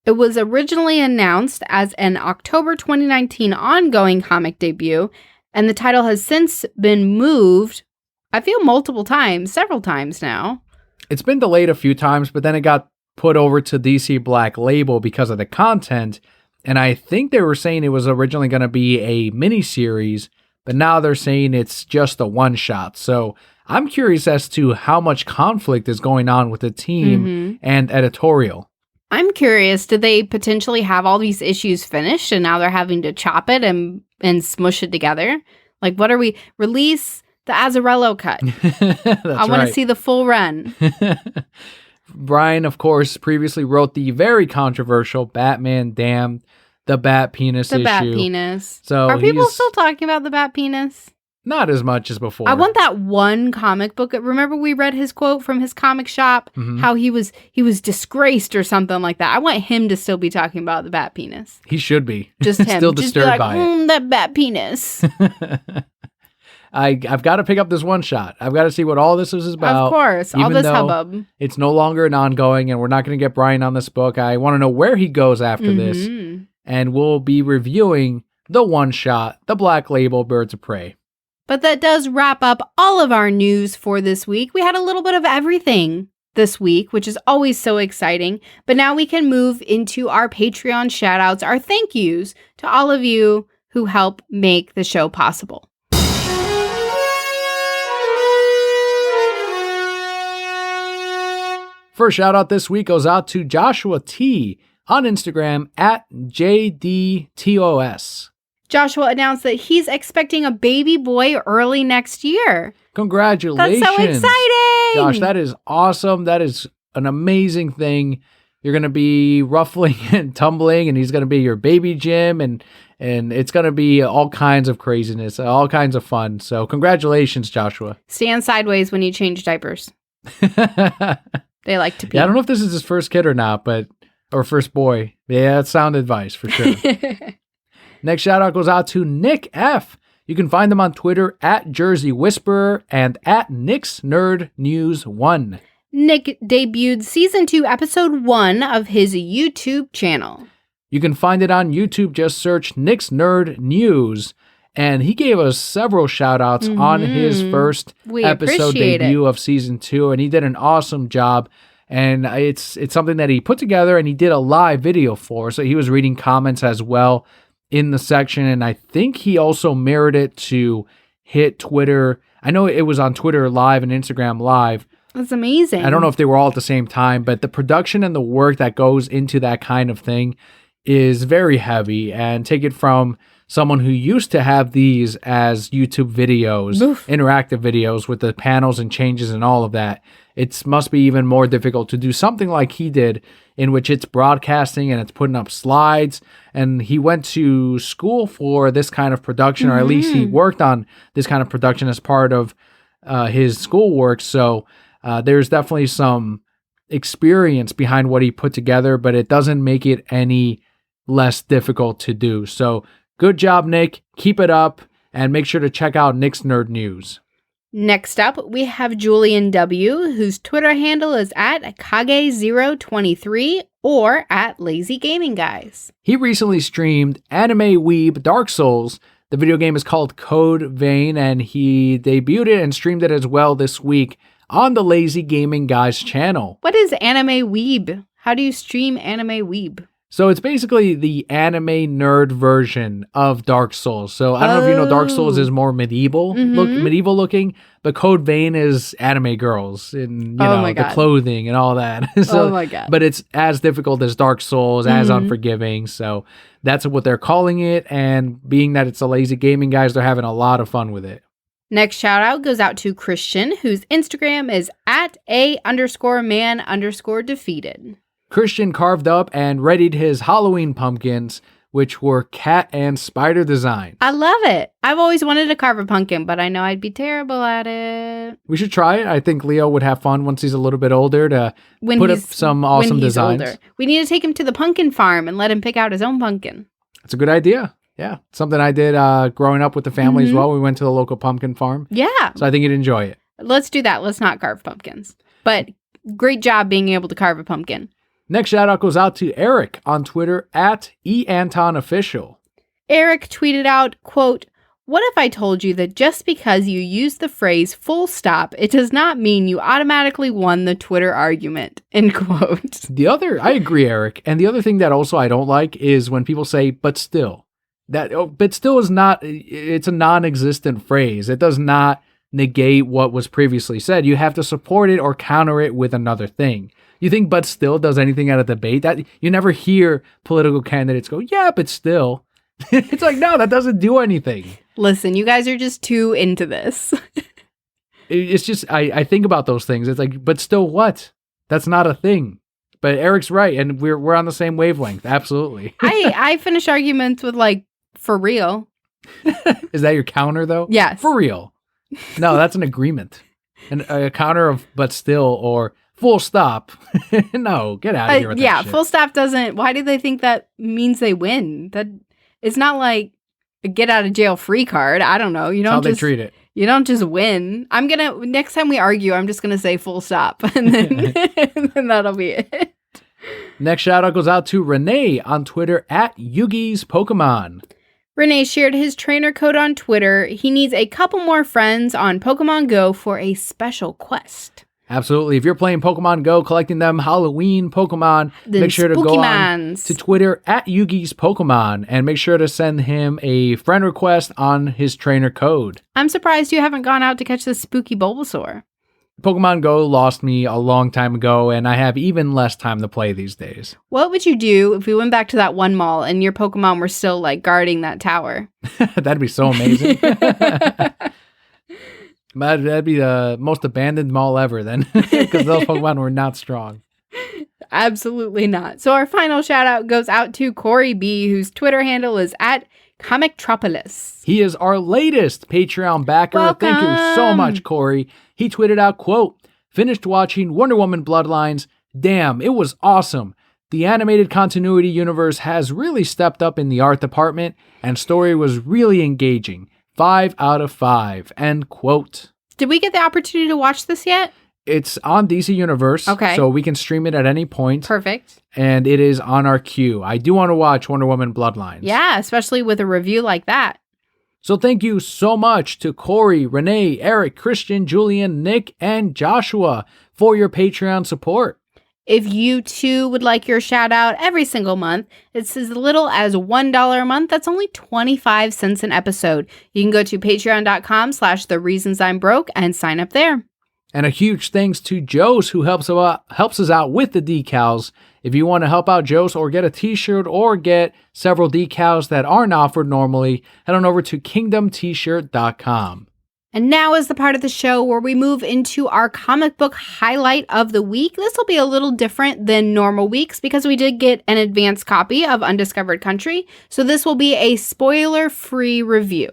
It was originally announced as an October 2019 ongoing comic debut, and the title has since been moved, I feel several times now. It's been delayed a few times, but then it got put over to DC Black Label because of the content, and I think they were saying it was originally going to be a miniseries, but now they're saying it's just a one-shot. So I'm curious as to how much conflict is going on with the team and editorial. I'm curious, did they potentially have all these issues finished and now they're having to chop it and smush it together? Like, what are we? Release the Azzarello cut. I want to see the full run. Brian, of course, previously wrote the very controversial Batman Damned, the Bat Penis issue. The Bat Penis. So are people still talking about the Bat Penis? Not as much as before. I want that one comic book. Remember we read his quote from his comic shop, how he was disgraced or something like that. I want him to still be talking about the Bat Penis. He should be. Just him. Still disturbed by it. That Bat Penis. I've got to pick up this one shot. I've got to see what all this is about. Of course. All this hubbub. It's no longer an ongoing and we're not going to get Brian on this book. I want to know where he goes after this. And we'll be reviewing the one shot, the Black Label Birds of Prey. But that does wrap up all of our news for this week. We had a little bit of everything this week, which is always so exciting. But now we can move into our Patreon shoutouts, our thank yous to all of you who help make the show possible. First shout out this week goes out to Joshua T on Instagram at JDTOS. Joshua announced that he's expecting a baby boy early next year. Congratulations. That's so exciting. Josh, that is awesome. That is an amazing thing. You're going to be ruffling and tumbling, and he's going to be your baby Jim, and it's going to be all kinds of craziness, all kinds of fun. So congratulations, Joshua. Stand sideways when you change diapers. They like to pee. Yeah, I don't know if this is his first kid or not, or first boy. Yeah, that's sound advice for sure. Next shout out goes out to Nick F. You can find them on Twitter at Jersey Whisperer and at Nick's Nerd News 1. Nick debuted Season 2, Episode 1 of his YouTube channel. You can find it on YouTube. Just search Nick's Nerd News. And he gave us several shout-outs on his first episode debut of Season 2. And he did an awesome job. And it's something that he put together and he did a live video for. So he was reading comments as well in the section. And I think he also mirrored it to hit Twitter. I know it was on Twitter Live and Instagram Live. That's amazing. I don't know if they were all at the same time, but the production and the work that goes into that kind of thing is very heavy. And take it from someone who used to have these as YouTube videos, interactive videos with the panels and changes and all of that. It must be even more difficult to do something like he did, in which it's broadcasting and it's putting up slides. And he went to school for this kind of production, or at least he worked on this kind of production as part of his schoolwork. So there's definitely some experience behind what he put together, but it doesn't make it any less difficult to do. So good job, Nick. Keep it up, and make sure to check out Nick's Nerd News. Next up, we have Julian W., whose Twitter handle is at Kage023 or at Lazy Gaming Guys. He recently streamed Anime Weeb Dark Souls. The video game is called Code Vein, and he debuted it and streamed it as well this week on the Lazy Gaming Guys channel. What is Anime Weeb? How do you stream Anime Weeb? So it's basically the anime nerd version of Dark Souls. So I don't know if you know, Dark Souls is more medieval looking, but Code Vein is anime girls and the clothing and all that. So, oh my god! But it's as difficult as Dark Souls, as unforgiving. So that's what they're calling it. And being that it's a Lazy Gaming Guys, they're having a lot of fun with it. Next shout out goes out to Christian, whose Instagram is at @a_man_defeated. Christian carved up and readied his Halloween pumpkins, which were cat and spider designs. I love it. I've always wanted to carve a pumpkin, but I know I'd be terrible at it. We should try it. I think Leo would have fun once he's a little bit older to put up some awesome designs. Older. We need to take him to the pumpkin farm and let him pick out his own pumpkin. That's a good idea. Yeah. Something I did growing up with the family as well. We went to the local pumpkin farm. Yeah. So I think you'd enjoy it. Let's do that. Let's not carve pumpkins. But great job being able to carve a pumpkin. Next shout out goes out to Eric on Twitter at eAntonOfficial. Eric tweeted out, quote, "What if I told you that just because you use the phrase full stop, it does not mean you automatically won the Twitter argument," end quote. I agree, Eric. And the other thing that also I don't like is when people say, but still. But still is not, it's a non-existent phrase. It does not negate what was previously said. You have to support it or counter it with another thing. You think but still does anything at a debate? That you never hear political candidates go, yeah, but still. It's like, no, that doesn't do anything. Listen, you guys are just too into this. It's just, I think about those things. It's like, but still what? That's not a thing. But Eric's right, and we're on the same wavelength. Absolutely. I finish arguments with like, for real. Is that your counter though? Yes. For real. No, that's an agreement. And a counter of but still or full stop. No, get out of here with that shit. Full stop doesn't. Why do they think that means they win? That it's not like a get out of jail free card. I don't know. You don't That's how they treat it. You don't just win. Next time we argue, I'm just gonna say full stop, and then and then that'll be it. Next shout out goes out to Renee on Twitter at Yugi's Pokemon. Renee shared his trainer code on Twitter. He needs a couple more friends on Pokemon Go for a special quest. Absolutely. If you're playing Pokemon Go, collecting them Halloween Pokemon, make sure to go on to Twitter at Yugi's Pokemon and make sure to send him a friend request on his trainer code. I'm surprised you haven't gone out to catch the spooky Bulbasaur. Pokemon Go lost me a long time ago, and I have even less time to play these days. What would you do if we went back to that one mall and your Pokemon were still like guarding that tower? That'd be so amazing. That'd be the most abandoned mall ever then, because those Pokemon were not strong. Absolutely not. So our final shout out goes out to Corey B, whose Twitter handle is at Comictropolis. He is our latest Patreon backer. Welcome. Thank you so much, Corey. He tweeted out, quote, "Finished watching Wonder Woman Bloodlines. Damn, it was awesome. The animated continuity universe has really stepped up in the art department, and story was really engaging. 5 out of 5, end quote. Did we get the opportunity to watch this yet? It's on DC Universe, okay, so we can stream it at any point. Perfect. And it is on our queue. I do want to watch Wonder Woman Bloodlines. Yeah, especially with a review like that. So thank you so much to Corey, Renee, Eric, Christian, Julian, Nick, and Joshua for your Patreon support. If you too would like your shout out every single month, it's as little as $1 a month. That's only 25 cents an episode. You can go to patreon.com/thereasonsimebroke and sign up there. And a huge thanks to Joe's, who helps us out with the decals. If you want to help out Joe's or get a t-shirt or get several decals that aren't offered normally, head on over to kingdomtshirt.com. And now is the part of the show where we move into our comic book highlight of the week. This will be a little different than normal weeks because we did get an advanced copy of Undiscovered Country. So this will be a spoiler-free review.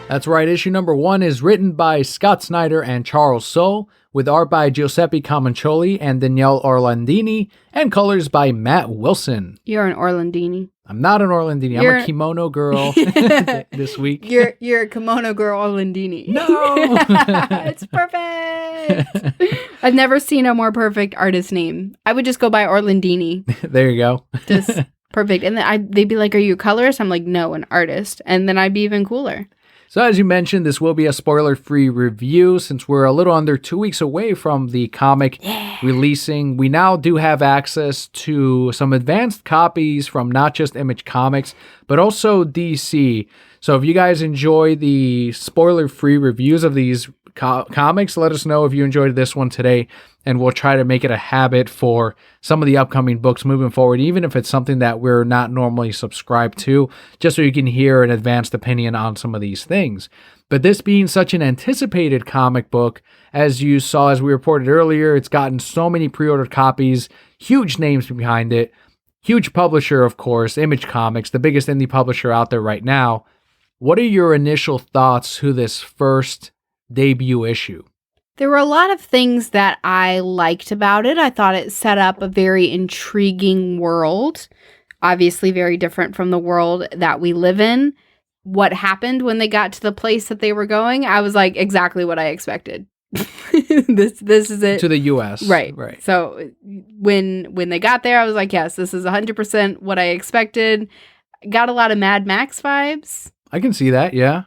That's right, issue number 1 is written by Scott Snyder and Charles Soule, with art by Giuseppe Camuncoli and Daniele Orlandini, and colors by Matt Wilson. You're an Orlandini. I'm not an Orlandini. I'm a kimono girl this week. You're a kimono girl Orlandini. No! It's perfect! I've never seen a more perfect artist name. I would just go by Orlandini. There you go. Just perfect. And then they'd be like, "Are you a colorist?" I'm like, "No, an artist." And then I'd be even cooler. So as you mentioned, this will be a spoiler-free review since we're a little under 2 weeks away from the comic releasing. We now do have access to some advanced copies from not just Image Comics, but also DC. So if you guys enjoy the spoiler-free reviews of these comics, let us know if you enjoyed this one today, and we'll try to make it a habit for some of the upcoming books moving forward, even if it's something that we're not normally subscribed to, just so you can hear an advanced opinion on some of these things. But this being such an anticipated comic book, as you saw as we reported earlier, it's gotten so many pre-ordered copies, huge names behind it, huge publisher, of course, Image Comics, the biggest indie publisher out there right now. What are your initial thoughts to this first debut issue? There were a lot of things that I liked about it. I thought it set up a very intriguing world, obviously very different from the world that we live in. What happened when they got to the place that they were going, I was like, exactly what I expected. This is it. To the U.S. Right. So when they got there, I was like, yes, this is 100% what I expected. Got a lot of Mad Max vibes. I can see that, yeah.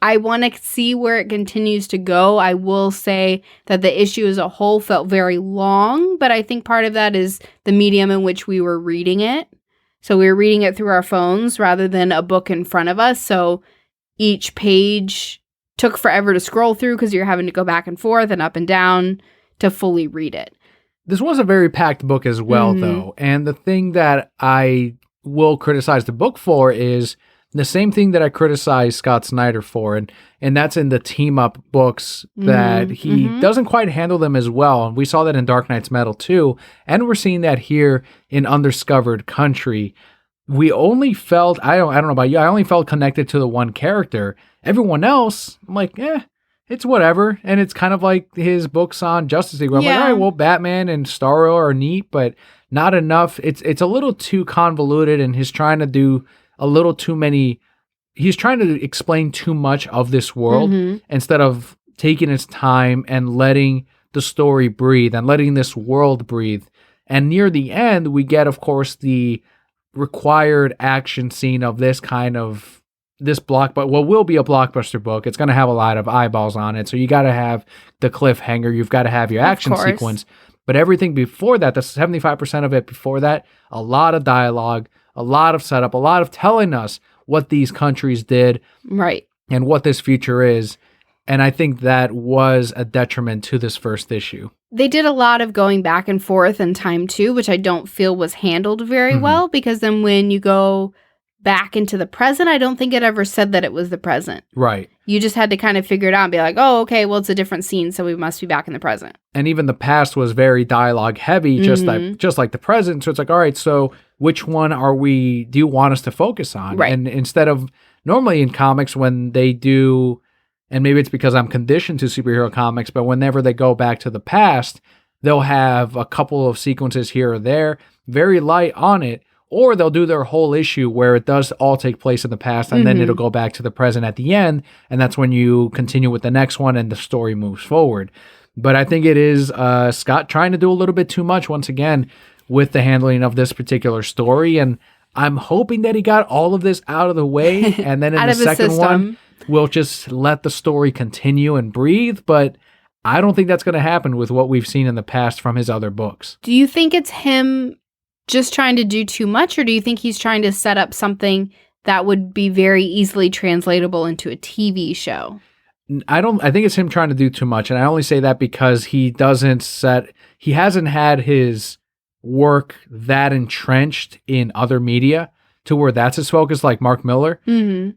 I want to see where it continues to go. I will say that the issue as a whole felt very long, but I think part of that is the medium in which we were reading it. So we were reading it through our phones rather than a book in front of us. So each page took forever to scroll through because you're having to go back and forth and up and down to fully read it. This was a very packed book as well, though. And the thing that I will criticize the book for is the same thing that I criticize Scott Snyder for, and that's in the team-up books that he doesn't quite handle them as well. And we saw that in Dark Knight's Metal too, and we're seeing that here in Undiscovered Country. We only felt, I don't know about you, I only felt connected to the one character. Everyone else, I'm like, it's whatever. And it's kind of like his books on Justice League. Where I'm like, all right, well, Batman and Starro are neat, but not enough. It's a little too convoluted, and he's trying to do a little too many. He's trying to explain too much of this world instead of taking his time and letting the story breathe and letting this world breathe. And near the end, we get, of course, the required action scene of this kind of this blockbuster. Well, will be a blockbuster book. It's going to have a lot of eyeballs on it. So you got to have the cliffhanger. You've got to have your action sequence. But everything before that, the 75% of it before that, a lot of dialogue, a lot of setup, a lot of telling us what these countries did Right. and what this future is. And I think that was a detriment to this first issue. They did a lot of going back and forth in time too, which I don't feel was handled very well, because then when you go back into the present, I don't think it ever said that it was the present. Right. You just had to kind of figure it out and be like, oh, okay, well, it's a different scene, so we must be back in the present. And even the past was very dialogue heavy, just like the present. So it's like, all right, so which one do you want us to focus on? Right. And instead of, normally in comics when they do, and maybe it's because I'm conditioned to superhero comics, but whenever they go back to the past, they'll have a couple of sequences here or there, very light on it, or they'll do their whole issue where it does all take place in the past, and then it'll go back to the present at the end, and that's when you continue with the next one and the story moves forward. But I think it is Scott trying to do a little bit too much once again with the handling of this particular story, and I'm hoping that he got all of this out of the way, and then in the second one, we'll just let the story continue and breathe, but I don't think that's going to happen with what we've seen in the past from his other books. Do you think it's him just trying to do too much, or do you think he's trying to set up something that would be very easily translatable into a TV show? I think it's him trying to do too much, and I only say that because he hasn't had his work that entrenched in other media to where that's his focus, like Mark Miller. Mm-hmm.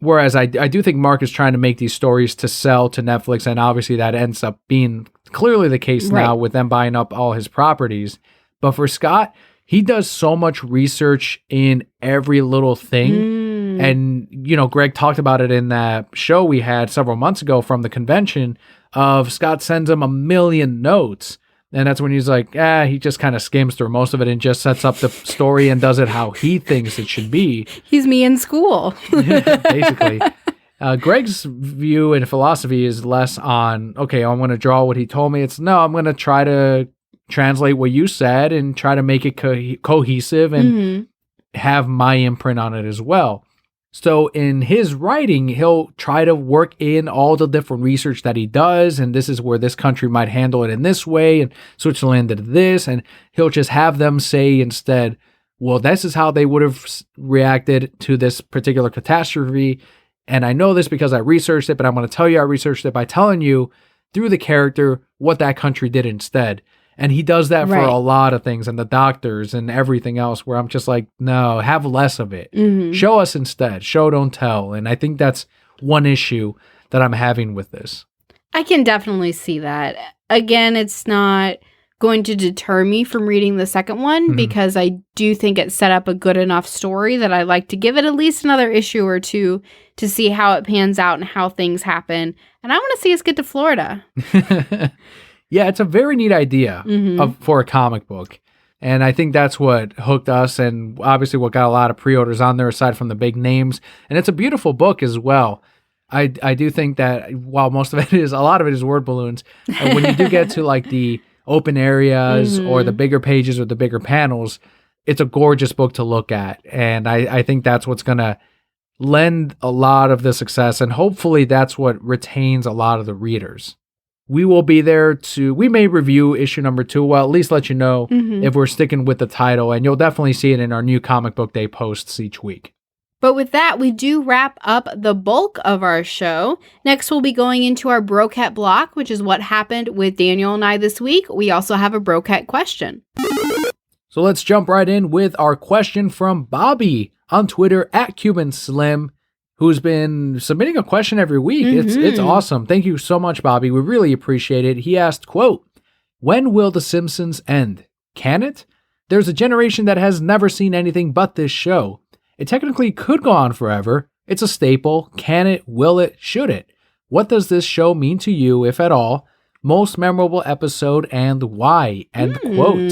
Whereas I do think Mark is trying to make these stories to sell to Netflix, and obviously that ends up being clearly the case now with them buying up all his properties. But for Scott, he does so much research in every little thing. And, Greg talked about it in that show we had several months ago from the convention of Scott sends him 1 million notes. And that's when he's like, he just kind of skims through most of it and just sets up the story and does it how he thinks it should be. He's me in school. Basically. Greg's view and philosophy is less on, okay, I'm going to draw what he told me. It's, no, I'm going to try to translate what you said and try to make it cohesive and have my imprint on it as well. So in his writing, he'll try to work in all the different research that he does, and this is where this country might handle it in this way, and Switzerland did this, and he'll just have them say instead, well, this is how they would have reacted to this particular catastrophe, and I know this because I researched it, but I'm going to tell you I researched it by telling you through the character what that country did instead. And he does that for a lot of things, and the doctors and everything else, where I'm just like, no, have less of it. Show us instead. Show, don't tell. And I think that's one issue that I'm having with this. I can definitely see that. Again, it's not going to deter me from reading the second one, because I do think it set up a good enough story that I like to give it at least another issue or two to see how it pans out and how things happen. And I want to see us get to Florida. Yeah, it's a very neat idea for a comic book. And I think that's what hooked us, and obviously what got a lot of pre-orders on there aside from the big names. And it's a beautiful book as well. I do think that while most of it is, a lot of it is word balloons, and when you do get to like the open areas or the bigger pages or the bigger panels, it's a gorgeous book to look at. And I think that's what's going to lend a lot of the success, and hopefully that's what retains a lot of the readers. We will be there we may review issue number 2. Well, at least let you know if we're sticking with the title, and you'll definitely see it in our new Comic Book Day posts each week. But with that, we do wrap up the bulk of our show. Next, we'll be going into our Brocat block, which is what happened with Daniel and I this week. We also have a Brocat question. So let's jump right in with our question from Bobby on Twitter @CubanSlim. Who's been submitting a question every week. It's awesome. Thank you so much, Bobby. We really appreciate it. He asked, quote, "When will The Simpsons end? Can it? There's a generation that has never seen anything but this show. It technically could go on forever. It's a staple. Can it? Will it? Should it? What does this show mean to you, if at all? Most memorable episode and why?" End quote.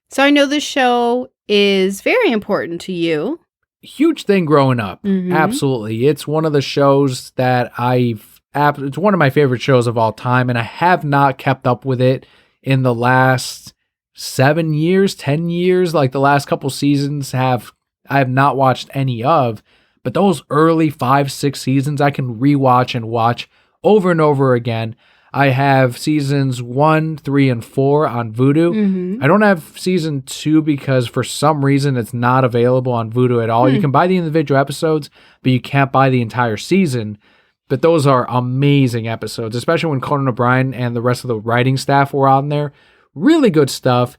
So I know this show is very important to you. Huge thing growing up. Absolutely. It's one of the shows that it's one of my favorite shows of all time, and I have not kept up with it in the last 7 years, 10 years. Like the last couple seasons I have not watched any of, but those early 5-6 seasons I can rewatch and watch over and over again. I have seasons 1, 3, and 4 on Vudu. Mm-hmm. I don't have season 2 because for some reason it's not available on Vudu at all. You can buy the individual episodes, but you can't buy the entire season. But those are amazing episodes, especially when Conan O'Brien and the rest of the writing staff were on there. Really good stuff.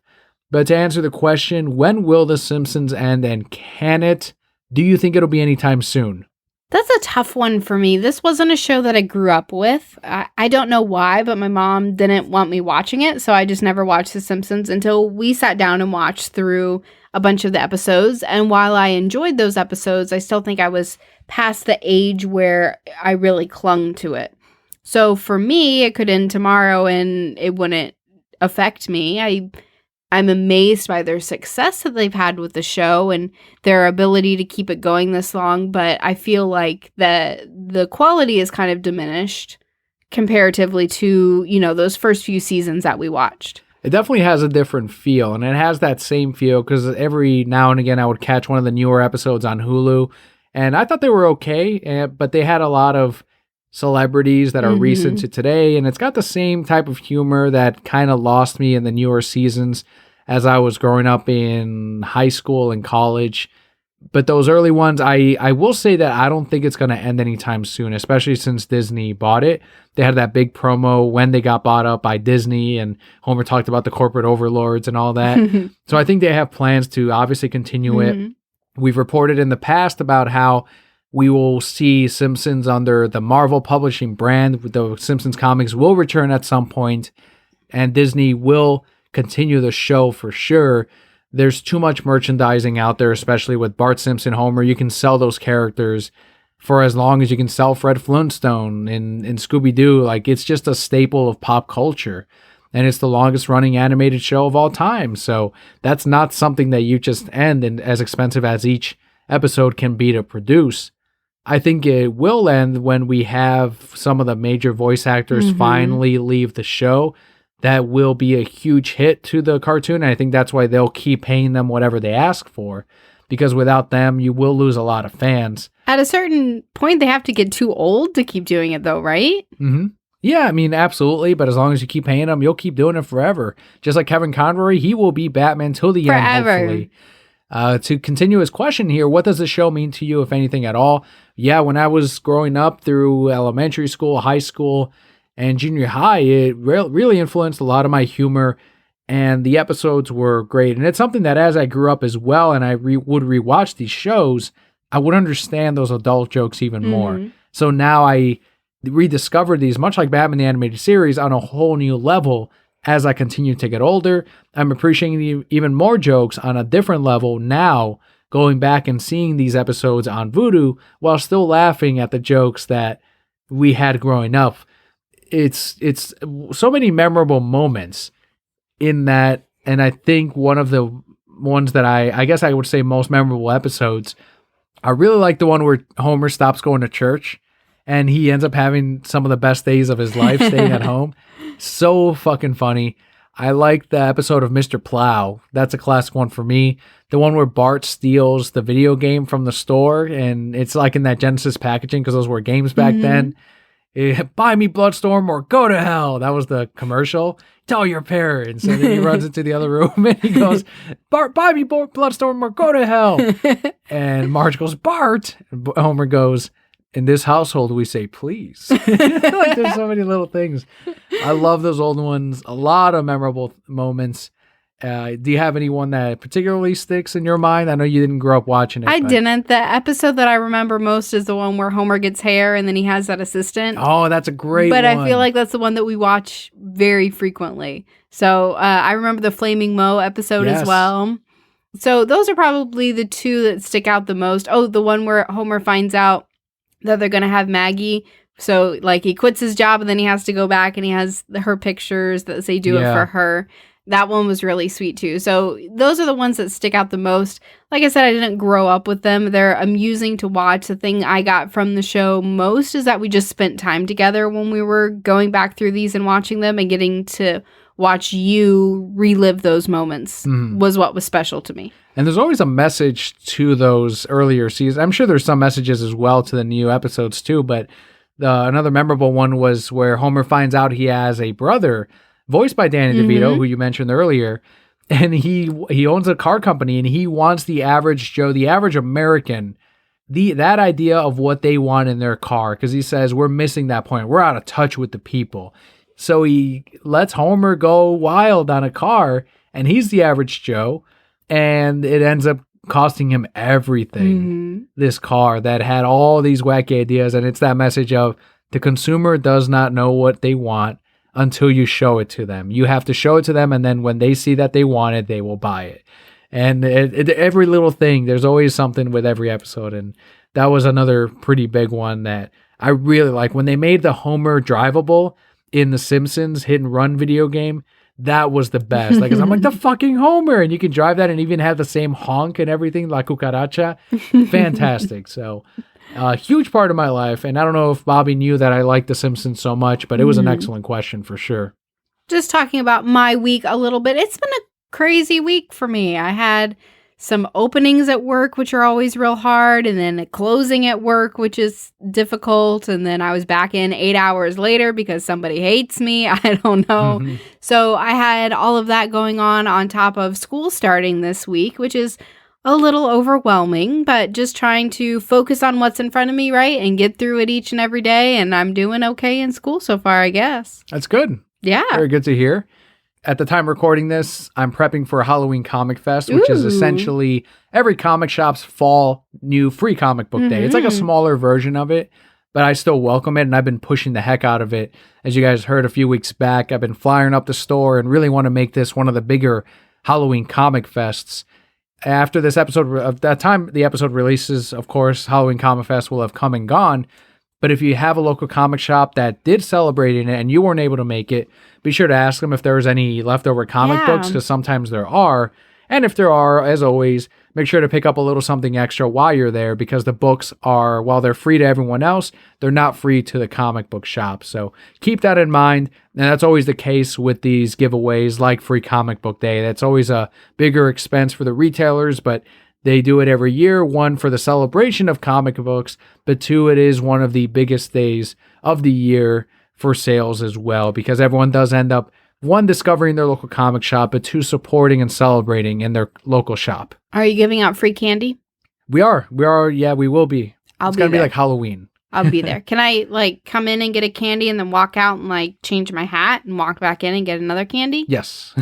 But to answer the question, when will The Simpsons end and can it? Do you think it'll be anytime soon? That's a tough one for me. This wasn't a show that I grew up with. I don't know why, but my mom didn't want me watching it, so I just never watched The Simpsons until we sat down and watched through a bunch of the episodes. And while I enjoyed those episodes, I still think I was past the age where I really clung to it. So for me, it could end tomorrow and it wouldn't affect me. I'm amazed by their success that they've had with the show and their ability to keep it going this long, but I feel like the quality is kind of diminished comparatively to, those first few seasons that we watched. It definitely has a different feel, and it has that same feel because every now and again I would catch one of the newer episodes on Hulu, and I thought they were okay, but they had a lot of celebrities that are recent to today, and it's got the same type of humor that kind of lost me in the newer seasons as I was growing up in high school and college. But those early ones, I will say that I don't think it's going to end anytime soon, especially since Disney bought it. They had that big promo when they got bought up by Disney, and Homer talked about the corporate overlords and all that. So I think they have plans to obviously continue it. We've reported in the past about how we will see Simpsons under the Marvel Publishing brand. The Simpsons comics will return at some point, and Disney will continue the show for sure. There's too much merchandising out there, especially with Bart Simpson, Homer. You can sell those characters for as long as you can sell Fred Flintstone in Scooby-Doo. Like, it's just a staple of pop culture, and it's the longest running animated show of all time. So that's not something that you just end, and as expensive as each episode can be to produce. I think it will end when we have some of the major voice actors finally leave the show. That will be a huge hit to the cartoon, and I think that's why they'll keep paying them whatever they ask for, because without them, you will lose a lot of fans. At a certain point, they have to get too old to keep doing it, though, right? Yeah, I mean, absolutely, but as long as you keep paying them, you'll keep doing it forever. Just like Kevin Conroy, he will be Batman till the end, hopefully. To continue his question here, what does the show mean to you, if anything at all? Yeah, when I was growing up through elementary school, high school, and junior high, it really influenced a lot of my humor, and the episodes were great. And it's something that as I grew up as well, and I would rewatch these shows, I would understand those adult jokes even more. So now I rediscovered these, much like Batman the Animated Series, on a whole new level. As I continue to get older, I'm appreciating even more jokes on a different level now, going back and seeing these episodes on Vudu while still laughing at the jokes that we had growing up. It's so many memorable moments in that, and I think one of the ones that I guess I would say most memorable episodes, I really like the one where Homer stops going to church and he ends up having some of the best days of his life staying at home. So fucking funny. I like the episode of Mr. Plow. That's a classic one for me. The one where Bart steals the video game from the store, and it's like in that Genesis packaging because those were games back then. Buy me Bloodstorm or go to hell. That was the commercial. Tell your parents. And then he runs into the other room and he goes, Bart, buy me Bloodstorm or go to hell. And Marge goes, Bart. And Homer goes, in this household, we say, please. Like, there's so many little things. I love those old ones. A lot of memorable moments. Do you have anyone that particularly sticks in your mind? I know you didn't grow up watching it. I didn't. The episode that I remember most is the one where Homer gets hair and then he has that assistant. Oh, that's a great one. But I feel like that's the one that we watch very frequently. So I remember the Flaming Moe episode as well. So those are probably the two that stick out the most. Oh, the one where Homer finds out that they're going to have Maggie. So, like, he quits his job and then he has to go back and he has her pictures that say do it for her. That one was really sweet, too. So, those are the ones that stick out the most. Like I said, I didn't grow up with them. They're amusing to watch. The thing I got from the show most is that we just spent time together when we were going back through these and watching them, and getting to watch you relive those moments was what was special to me. And there's always a message to those earlier seasons. I'm sure there's some messages as well to the new episodes too, but Another memorable one was where Homer finds out he has a brother, voiced by Danny DeVito, who you mentioned earlier, and he owns a car company, and he wants the average Joe, the average American, that idea of what they want in their car, because he says we're missing that point. We're out of touch with the people. So he lets Homer go wild on a car, and he's the average Joe, and it ends up costing him everything. This car that had all these wacky ideas, and it's that message of the consumer does not know what they want until you show it to them. You have to show it to them, and then when they see that they want it, they will buy it. And every little thing, there's always something with every episode, and that was another pretty big one that I really like. When they made the Homer drivable in the Simpsons hit and run video game, that was the best. Like, 'cause I'm like, the fucking Homer, and you can drive that and even have the same honk and everything, La Cucaracha. Fantastic. So, huge part of my life. And I don't know if Bobby knew that I liked The Simpsons so much, but it was an excellent question for sure. Just talking about my week a little bit. It's been a crazy week for me. I had some openings at work, which are always real hard, and then a closing at work, which is difficult. And then I was back in 8 hours later because somebody hates me. I don't know. So I had all of that going on top of school starting this week, which is a little overwhelming, but just trying to focus on what's in front of me, right? And get through it each and every day. And I'm doing okay in school so far, I guess. That's good. Yeah. Very good to hear. At the time recording this, I'm prepping for a Halloween Comic Fest, which is essentially every comic shop's fall new free comic book day. It's like a smaller version of it, but I still welcome it, and I've been pushing the heck out of it. As you guys heard a few weeks back, I've been flying up the store and really want to make this one of the bigger Halloween Comic Fests. After this episode, of that time the episode releases, of course, Halloween Comic Fest will have come and gone. But if you have a local comic shop that did celebrate it and you weren't able to make it, be sure to ask them if there was any leftover comic books, because sometimes there are. And if there are, as always, make sure to pick up a little something extra while you're there, because the books are, while they're free to everyone else, they're not free to the comic book shop. So keep that in mind. And that's always the case with these giveaways like Free Comic Book Day. That's always a bigger expense for the retailers, but they do it every year, one, for the celebration of comic books, but two, it is one of the biggest days of the year for sales as well, because everyone does end up, one, discovering their local comic shop, but two, supporting and celebrating in their local shop. Are you giving out free candy? We are. Yeah, we will be. It's going to be like Halloween. I'll be there. Can I, like, come in and get a candy and then walk out and, like, change my hat and walk back in and get another candy? Yes.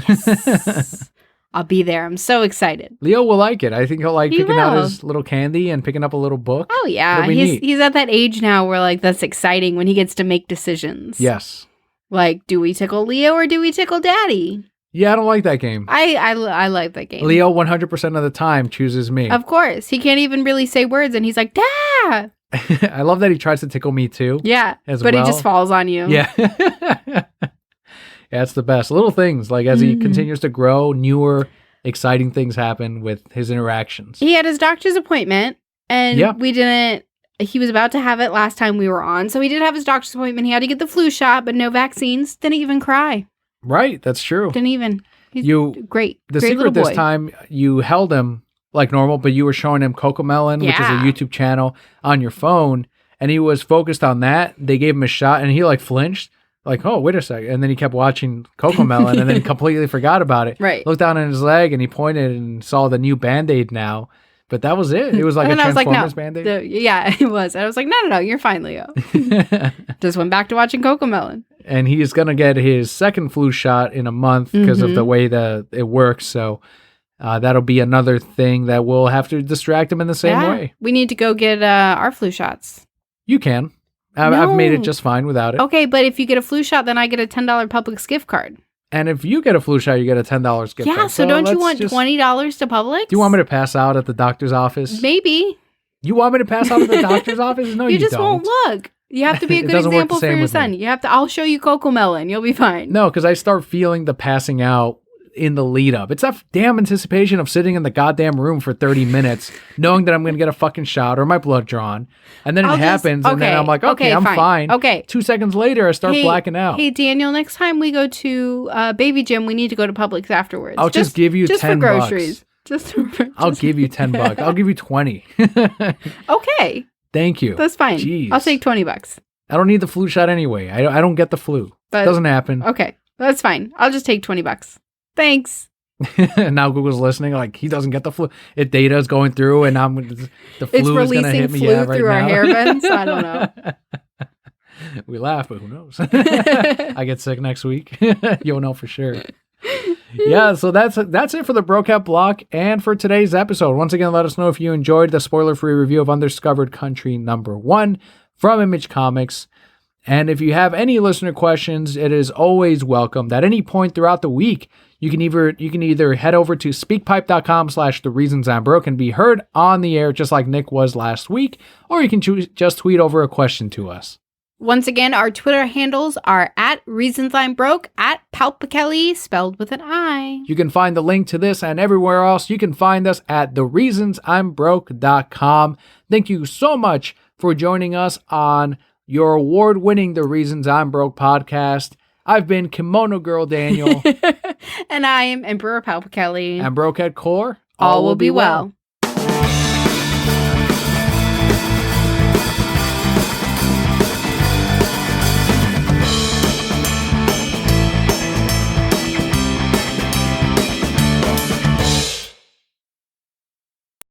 I'll be there. I'm so excited. Leo will like it. I think he'll like picking out his little candy and picking up a little book. Oh, yeah. He's at that age now where, like, that's exciting when he gets to make decisions. Yes. Like, do we tickle Leo or do we tickle Daddy? Yeah, I don't like that game. I like that game. Leo 100% of the time chooses me. Of course. He can't even really say words, and he's like, Dad! I love that he tries to tickle me, too. Yeah, but he just falls on you. Yeah. Yeah, it's the best. Little things, like as he continues to grow, newer, exciting things happen with his interactions. He had his doctor's appointment, and he was about to have it last time we were on, so he did have his doctor's appointment. He had to get the flu shot, but no vaccines. Didn't even cry. Right, that's true. Didn't even. He's great. The great secret this time, you held him like normal, but you were showing him Cocomelon, which is a YouTube channel, on your phone, and he was focused on that. They gave him a shot, and he like flinched. Like, oh, wait a second. And then he kept watching Cocomelon and then completely forgot about it. Right. Looked down at his leg and he pointed and saw the new Band-Aid now. But that was it. It was like a Transformers Band-Aid. Yeah, it was. And I was like, no, you're fine, Leo. Just went back to watching Cocomelon. And he's going to get his second flu shot in a month because of the way that it works. So that'll be another thing that we'll have to distract him in the same way. We need to go get our flu shots. You can. I've made it just fine without it. Okay, but if you get a flu shot, then I get a $10 Publix gift card. And if you get a flu shot, you get a $10 gift card. Yeah, so don't you want $20 to Publix? Do you want me to pass out at the doctor's office? Maybe. You want me to pass out at the doctor's office? No, you don't. You just won't look. You have to be a good example for your son. I'll show you Cocomelon. You'll be fine. No, because I start feeling the passing out in the lead up. It's that damn anticipation of sitting in the goddamn room for 30 minutes, knowing that I'm going to get a fucking shot or my blood drawn. And then it happens, and then I'm like, okay, I'm fine. Okay. 2 seconds later, I start blacking out. Hey, Daniel, next time we go to Baby Gym, we need to go to Publix afterwards. I'll just give you just 10 for groceries. I'll give you $10. I'll give you 20. Okay. Thank you. That's fine. Jeez. I'll take $20. I don't need the flu shot anyway. I don't get the flu. But, doesn't happen. Okay, that's fine. I'll just take $20. Thanks. And now Google's listening, like, he doesn't get the flu. If data is going through and the flu is going to hit me flu right through now. our hair vents. I don't know. We laugh, but who knows? I get sick next week. You'll know for sure. Yeah, so that's it for the Brocat block and for today's episode. Once again, let us know if you enjoyed the spoiler-free review of Undiscovered Country #1 from Image Comics. And if you have any listener questions, it is always welcomed. At any point throughout the week, you can either head over to speakpipe.com/thereasonsimBroke and be heard on the air just like Nick was last week, or you can just tweet over a question to us. Once again, our Twitter handles are @ReasonsI'mBroke, @PalpaKelli, spelled with an I. You can find the link to this and everywhere else. You can find us at thereasonsimbroke.com. Thank you so much for joining us on your award-winning The Reasons I'm Broke podcast. I've been Kimono Girl Daniel. And I am Emperor PalpaKelli. And Brokehead Core. All will be well.